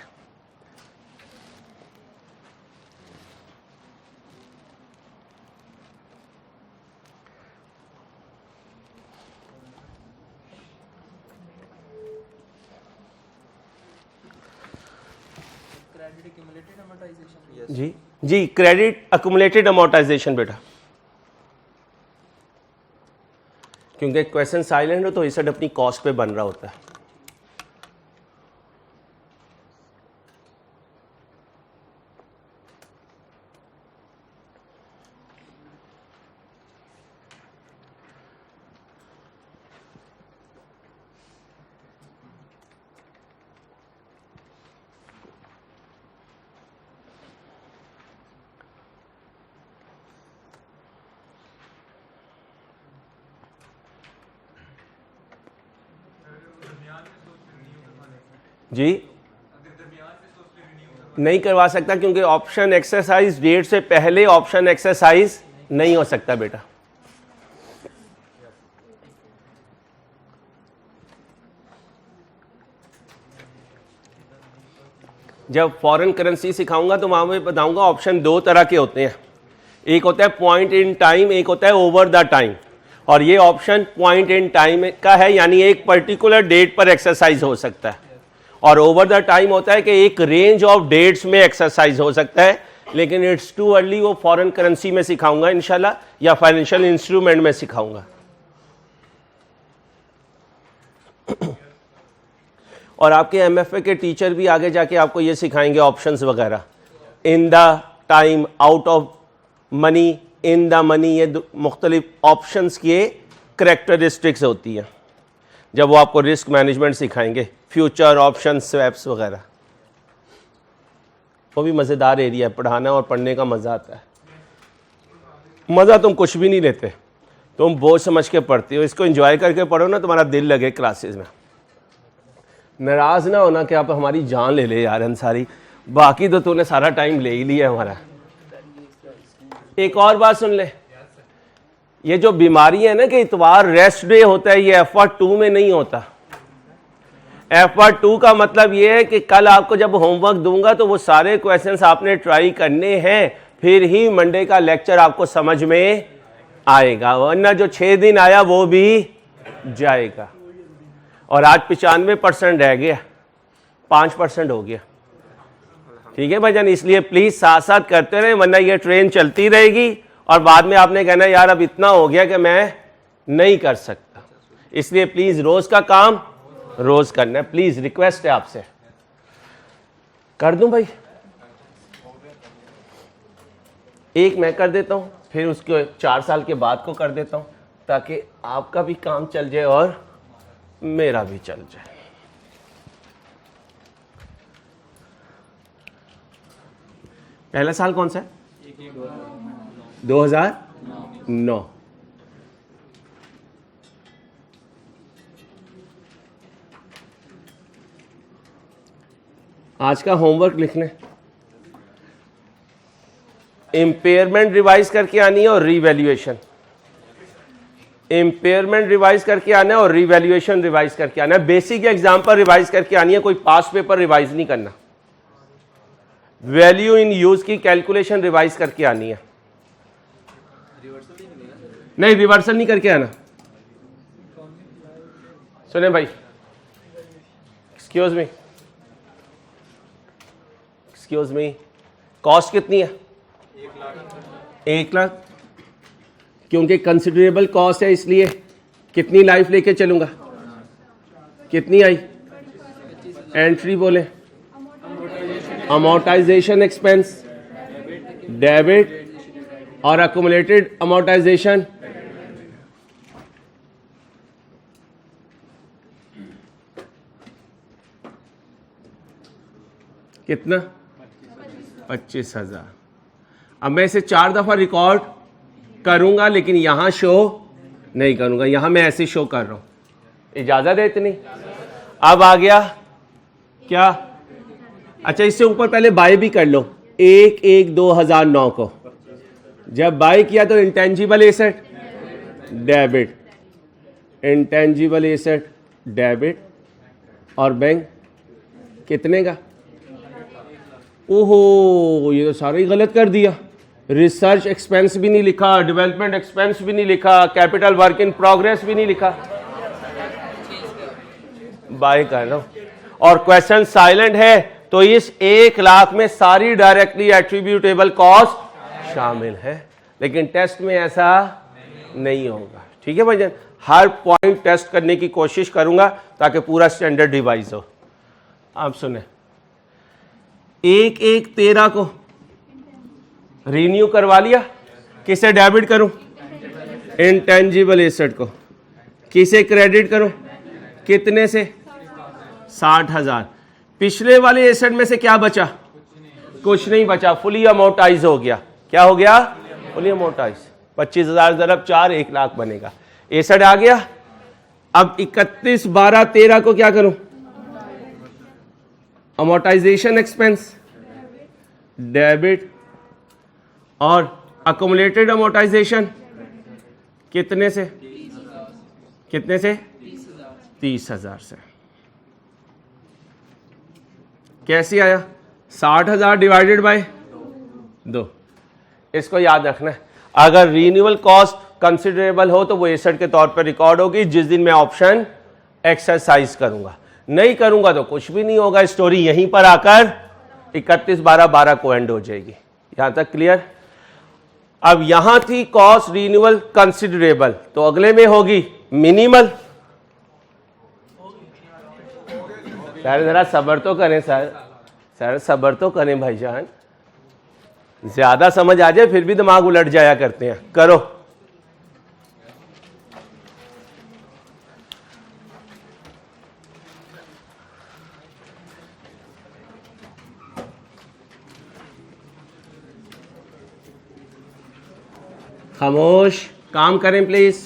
जी जी, क्रेडिट अक्यूमुलेटेड अमोर्टाइजेशन बेटा, क्योंकि क्वेश्चन साइलेंट हो तो एसेट अपनी कॉस्ट पे बन रहा होता है। जी नहीं करवा सकता, क्योंकि ऑप्शन एक्सरसाइज डेट से पहले ऑप्शन एक्सरसाइज नहीं हो सकता बेटा। जब फॉरेन करेंसी सिखाऊंगा तो वहां में बताऊंगा ऑप्शन 2 तरह के होते हैं। एक होता है पॉइंट इन टाइम, एक होता है ओवर द टाइम। और ये ऑप्शन पॉइंट इन टाइम का है, यानी एक पर्टिकुलर डेट पर एक्सरसाइज हो सकता है। और ओवर द टाइम होता है कि एक रेंज ऑफ डेट्स में एक्सरसाइज हो सकता है, लेकिन इट्स टू अर्ली। वो फॉरेन करेंसी में सिखाऊंगा इंशाल्लाह, या फाइनेंशियल इंस्ट्रूमेंट में सिखाऊंगा। और आपके MFA के टीचर भी आगे जाके आपको ये सिखाएंगे ऑप्शंस वगैरह। In the time, out of money, in the money, ये मुख्तलिफ ऑप्शंस की करेक्टरिस्टिक्स होती है। जब वो आपको रिस्क मैनेजमेंट सिखाएंगे, फ्यूचर ऑप्शन स्वैप्स वगैरह, वो भी मज़ेदार एरिया है। पढ़ाना और पढ़ने का मज़ा आता है। मज़ा तुम कुछ भी नहीं लेते, तुम बोझ समझ के पढ़ते हो। इसको एंजॉय करके पढ़ो ना, तुम्हारा दिल लगे क्लासेस में। नाराज़ ना होना कि आप हमारी जान ले ले यार अंसारी, बाकी तो तूने सारा टाइम ले ही लिया हमारा। एक और बात सुन ले, ये जो बीमारी है ना कि इतवार रेस्ट डे होता है, ये FR2 में नहीं होता। FR2 का मतलब ये है कि कल आपको जब होमवर्क दूंगा तो वो सारे क्वेश्चंस आपने ट्राई करने हैं, फिर ही मंडे का लेक्चर आपको समझ में आएगा, वरना जो 6 दिन आया वो भी जाएगा। और आज 95% रह गया, 5% हो गया। ठीक है भाईजान, इसलिए प्लीज साथ साथ करते रहे, वरना ये ट्रेन चलती रहेगी और बाद में आपने कहना यार अब इतना हो गया कि मैं नहीं कर सकता। इसलिए प्लीज रोज का काम रोज करना है। प्लीज रिक्वेस्ट है आपसे। कर दूं भाई? एक मैं कर देता हूं, फिर उसके 4 साल के बाद को कर देता हूं, ताकि आपका भी काम चल जाए और मेरा भी चल जाए। पहला साल कौन सा है? 2009। आज का होमवर्क लिखने, इम्पेयरमेंट रिवाइज करके आनी है और रीवैल्यूएशन। इम्पेयरमेंट रिवाइज करके आना है और रीवैल्यूएशन रिवाइज करके आना है। बेसिक एग्जाम पर रिवाइज करके आनी है, कोई पास्ट पेपर रिवाइज नहीं करना। वैल्यू इन यूज की कैलकुलेशन रिवाइज करके आनी है। नहीं, रिवर्सल नहीं करके आना। सुने भाई, excuse me, excuse me, cost कितनी है? 1 लाख। क्योंकि कंसिडरेबल कॉस्ट है इसलिए कितनी लाइफ लेके चलूंगा? कितनी आई? एंट्री बोले, अमोर्टाइजेशन एक्सपेंस, डेबिट और अकुमुलेटेड अमोर्टाइजेशन कितना? 25,000। अब मैं इसे 4 दफा रिकॉर्ड करूंगा, लेकिन यहां शो नहीं करूंगा, यहां मैं ऐसे शो कर रहा हूं। इजाजत है इतनी? अब आ गया क्या? अच्छा, इससे ऊपर पहले बाय भी कर लो। 1/1/2009 को जब बाय किया तो intangible asset debit, intangible asset debit और बैंक कितने का? ओहो, ये तो सारा ही गलत कर दिया। रिसर्च एक्सपेंस भी नहीं लिखा, डेवलपमेंट एक्सपेंस भी नहीं लिखा, कैपिटल वर्क इन प्रोग्रेस भी नहीं लिखा। बाय कर रहा हूं और क्वेश्चन साइलेंट है, तो इस 1 लाख में सारी डायरेक्टली एट्रीब्यूटेबल कॉस्ट शामिल है, लेकिन टेस्ट में ऐसा नहीं होगा। ठीक है भाईजान, हर पॉइंट टेस्ट करने की कोशिश करूंगा ताकि पूरा स्टैंडर्ड डिवाइस हो। आप सुने, 1/1/13 को रीन्यू करवा लिया। किसे डेबिट करूं? इंटेंजिबल एसेट को। किसे क्रेडिट करूं? कितने से? 60,000। पिछले वाले एसेट में से क्या बचा? कुछ नहीं बचा, फुली अमोर्टाइज हो गया। क्या हो गया? Fully amortise. 25,000 × 4 1 लाख बनेगा। एसेट आ गया। अब 31/12/13 को क्या करूं? अमोर्टाइजेशन एक्सपेंस डेबिट और अकुमुलेटेड अमोर्टाइजेशन कितने से? कितने से? 30,000 से। कैसे आया? 60,000 डिवाइडेड बाय 2। इसको याद रखना है। अगर रीन्यूअल कॉस्ट कंसिडरेबल हो तो वो एसेट के तौर पर रिकॉर्ड होगी जिस दिन मैं ऑप्शन एक्सरसाइज करूंगा। नहीं करूंगा तो कुछ भी नहीं होगा, स्टोरी यहीं पर आकर 31/12/12 को एंड हो जाएगी। यहां तक क्लियर? अब यहां थी कॉस्ट रीन्यूअल कंसिडरेबल, तो अगले में होगी मिनिमल। सर जरा सब्र तो करें सर सब्र तो करें भाईजान, ज्यादा समझ आ जाए फिर भी दिमाग उलट जाया करते हैं। करो। खामोश, काम करें प्लीज।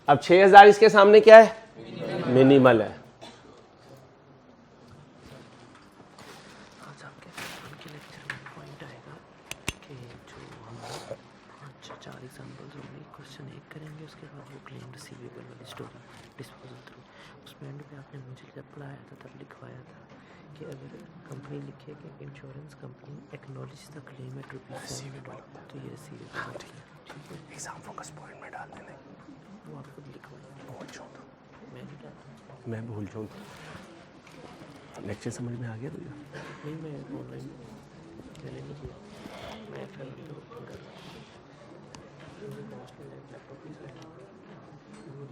अब 6,000 इसके सामने क्या है? मिनिमल है। कंपनी लिखे कि insurance company acknowledge the claim at ₹7 तो ये रिसीवेबल। ठीक है, एग्जाम फोकस पॉइंट में डाल देना। वो आपको लिखवाना। भूल जाऊँ तो मैं नहीं डालता। मैं भूल जाऊँ तो लेक्चर समझ में आ गया तुझे? नहीं, मैं ऑनलाइन मैंने नहीं किया, मैं कर लैपटॉप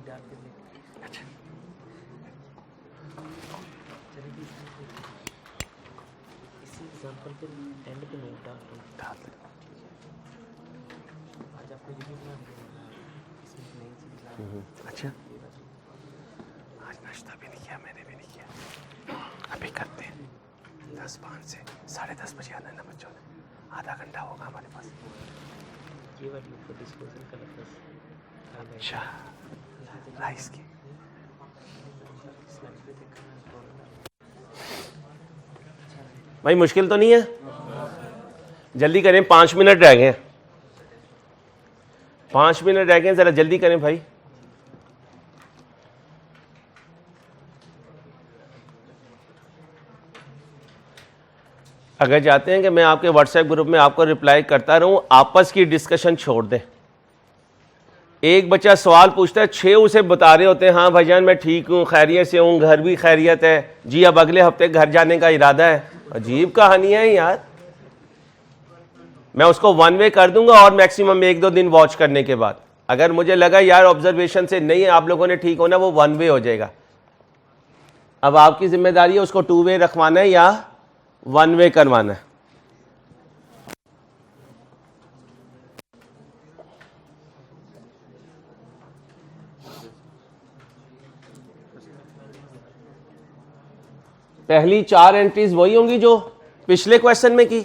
डाल के अच्छा, इसी एग्जाम्पल के एंड पे नोट डाल दूँ। आज आपको ये भी बना इसमें नई चीज़। अच्छा, आज नाश्ता भी नहीं किया, मैंने भी नहीं किया। अभी करते हैं 10:05 से 10:30 बजे आना है ना बच्चों ने। आधा घंटा होगा हमारे पास। ये वाली ऊपर डिस्पोजल का लफ्ज़। अच्छा, राइस की। भाई मुश्किल तो नहीं है? जल्दी करें, 5 मिनट रह गए हैं। 5 मिनट रह गए, जरा जल्दी करें भाई। अगर चाहते हैं कि मैं आपके व्हाट्सएप ग्रुप में आपको रिप्लाई करता रहूं, आपस की डिस्कशन छोड़ दें। एक बच्चा सवाल पूछता है, 6 उसे बता रहे होते हैं हाँ भाईजान मैं ठीक हूँ, खैरियत से हूँ, घर भी खैरियत है जी, अब अगले हफ्ते घर जाने का इरादा है। अजीब कहानी है यार। मैं उसको 1 वे कर दूंगा और मैक्सिमम 1-2 दिन वॉच करने के बाद अगर मुझे लगा यार ऑब्जर्वेशन से नहीं आप लोगों ने ठीक होना, वो 1 वे हो जाएगा। अब आपकी जिम्मेदारी है उसको 2 वे रखवाना है या 1 वे करवाना है। पहली 4 एंट्रीज वही होंगी जो पिछले क्वेश्चन में की,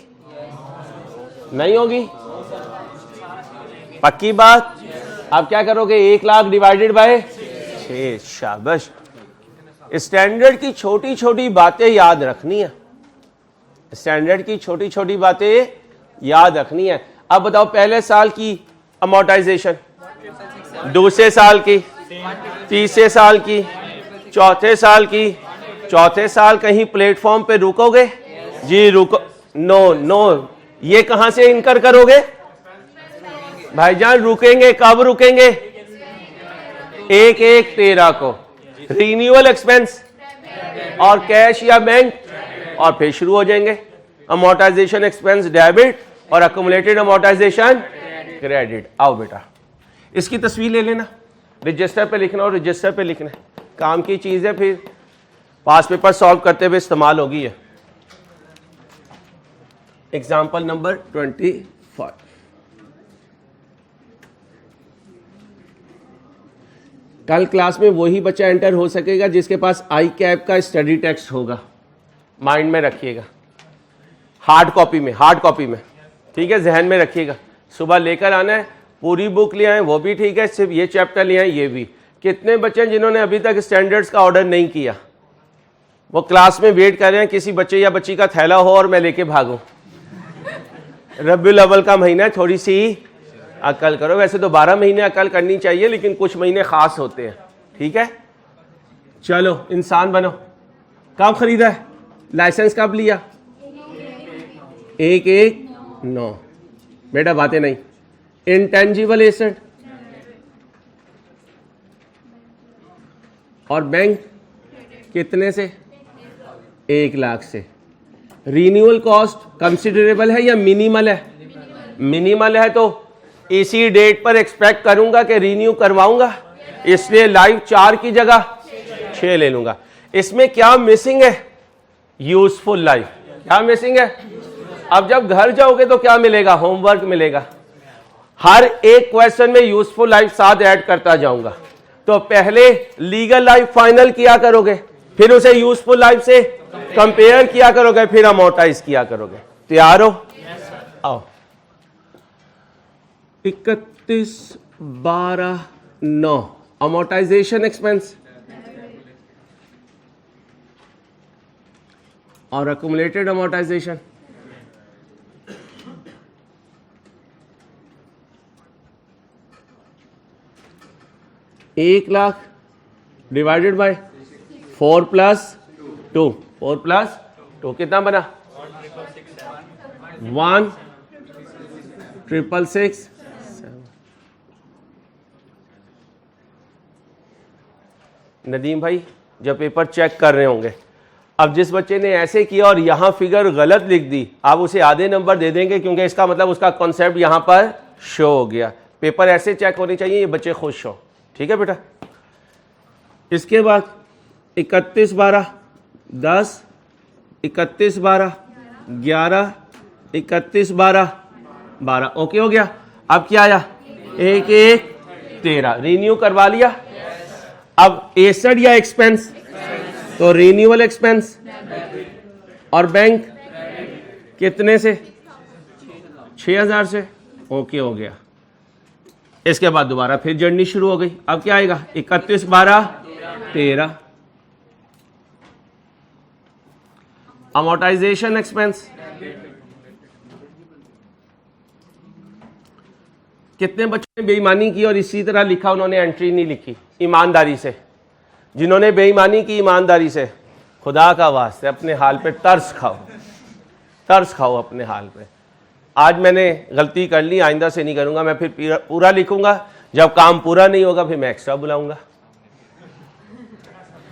नहीं होगी? पक्की बात? अब क्या करोगे, 1 लाख डिवाइडेड बाय 6। शाबाश। स्टैंडर्ड की छोटी छोटी बातें याद रखनी है, स्टैंडर्ड की छोटी छोटी बातें याद रखनी है। अब बताओ पहले साल की अमोर्टाइजेशन, दूसरे साल की, तीसरे साल की, चौथे साल की। चौथे साल कहीं प्लेटफॉर्म पे रुकोगे जी? रुको? No no. ये कहां से इनकर करोगे भाईजान? रुकेंगे कब रुकेंगे? 1/1/13 को रिन्यूअल एक्सपेंस और कैश या बैंक, और फिर शुरू हो जाएंगे अमोर्टाइजेशन एक्सपेंस डेबिट और अक्यूमुलेटेड अमोर्टाइजेशन क्रेडिट। आओ बेटा इसकी तस्वीर ले लेना, रजिस्टर पे लिखना और रजिस्टर पे लिखना, काम की चीज है, फिर पास पेपर सॉल्व करते हुए इस्तेमाल होगी है। Example number 25। कल क्लास में वही बच्चा एंटर हो सकेगा जिसके पास आई कैप का स्टडी टेक्स्ट होगा, माइंड में रखिएगा, हार्ड कॉपी में, हार्ड कॉपी में, ठीक है, जहन में रखिएगा। सुबह लेकर आना है, पूरी बुक ले आए वो भी ठीक है, सिर्फ ये चैप्टर ले आए ये भी। कितने बच्चे हैं जिन्होंने अभी तक स्टैंडर्ड्स का ऑर्डर नहीं किया? वो क्लास में वेट कर रहे हैं किसी बच्चे या बच्ची का थैला हो और मैं लेके भागूं। रब्बुल अव्वल का महीना है, थोड़ी सी अकल करो। वैसे तो 12 महीने अकल करनी चाहिए, लेकिन कुछ महीने खास होते हैं, ठीक है। चलो इंसान बनो। कब खरीदा है? लाइसेंस कब लिया? 1/1/9। बेटा बातें नहीं। इंटेंजिबल एसेट और बैंक कितने से? 1 लाख से। रिन्यूअल कॉस्ट कंसिडरेबल है या मिनिमल है? मिनिमल है, तो इसी डेट पर एक्सपेक्ट करूंगा कि रिन्यू करवाऊंगा, इसलिए लाइव 4 की जगह 6 ले लूंगा। इसमें क्या मिसिंग है? Useful life. क्या मिसिंग है? अब जब घर जाओगे तो क्या मिलेगा? होमवर्क मिलेगा। हर एक क्वेश्चन में यूजफुल लाइफ साथ ऐड करता जाऊंगा। तो पहले लीगल लाइफ फाइनल किया करोगे, फिर उसे यूजफुल लाइफ से कंपेयर किया करोगे, फिर अमोर्टाइज किया करोगे। तैयार हो? आओ। 31/12/9 अमोर्टाइजेशन एक्सपेंस और अक्यूमुलेटेड अमोर्टाइजेशन। एक लाख डिवाइडेड बाय 4 + 2। 4 + 2 कितना बना? 1,666,7। नदीम भाई जब पेपर चेक कर रहे होंगे, अब जिस बच्चे ने ऐसे किया और यहां फिगर गलत लिख दी, आप उसे आधे नंबर दे देंगे, क्योंकि इसका मतलब उसका कॉन्सेप्ट यहां पर शो हो गया। पेपर ऐसे चेक होने चाहिए, ये बच्चे खुश हो, ठीक है बेटा। इसके बाद 31/12/10, 31/12/11, 31/12/12। ओके हो गया। अब क्या आया? 1/1/13 रिन्यू करवा लिया। अब एसेट या एक्सपेंस? तो रिन्यूअल एक्सपेंस और बैंक कितने से? 6,000 से। ओके हो गया। इसके बाद दोबारा फिर जर्नी शुरू हो गई। अब क्या आएगा? 31/12/13 अमोर्टाइजेशन एक्सपेंस। कितने बच्चों ने बेईमानी की और इसी तरह लिखा, उन्होंने एंट्री नहीं लिखी ईमानदारी से? जिन्होंने बेईमानी की ईमानदारी से, खुदा का वास्ते अपने हाल पे तरस खाओ। तरस खाओ अपने हाल पे। आज मैंने गलती कर ली, आइंदा से नहीं करूंगा, मैं फिर पूरा लिखूंगा, जब काम पूरा नहीं होगा फिर मैं एक्स्ट्रा बुलाऊंगा।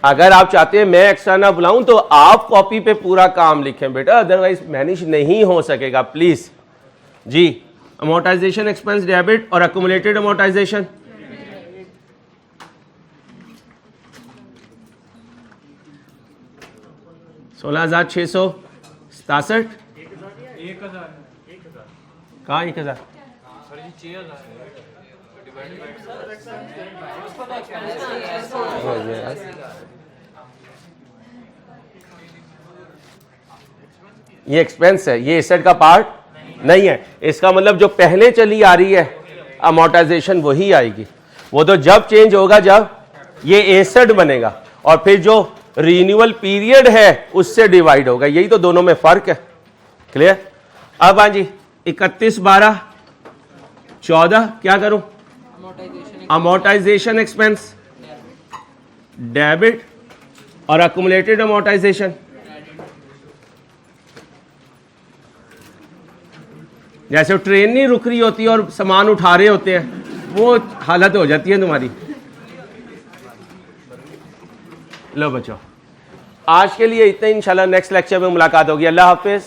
अगर आप चाहते हैं मैं एक्स्ट्रा ना बुलाऊं तो आप कॉपी पे पूरा काम लिखें बेटा, अदरवाइज मैनेज नहीं हो सकेगा प्लीज जी। अमोर्टाइजेशन एक्सपेंस डेबिट और अक्यूमुलेटेड अमोर्टाइजेशन, $16,667 कहाँ 1,000 ये एक्सपेंस है, ये एसेट का पार्ट नहीं है। इसका मतलब जो पहले चली आ रही है अमोर्टाइजेशन वही आएगी, वो तो जब चेंज होगा जब ये एसेट बनेगा और फिर जो रिन्यूअल पीरियड है उससे डिवाइड होगा, यही तो दोनों में फर्क है। क्लियर? अब हाँ जी 31/12/14 क्या करूं? अमोर्टाइजेशन एक्सपेंस डेबिट और अक्यूमुलेटेड अमोर्टाइजेशन। जैसे ट्रेन नहीं रुक रही होती और सामान उठा रहे होते हैं, वो हालत हो जाती है तुम्हारी। लो बच्चों, आज के लिए इतना, इंशाल्लाह नेक्स्ट लेक्चर में मुलाकात होगी। अल्लाह हाफिज।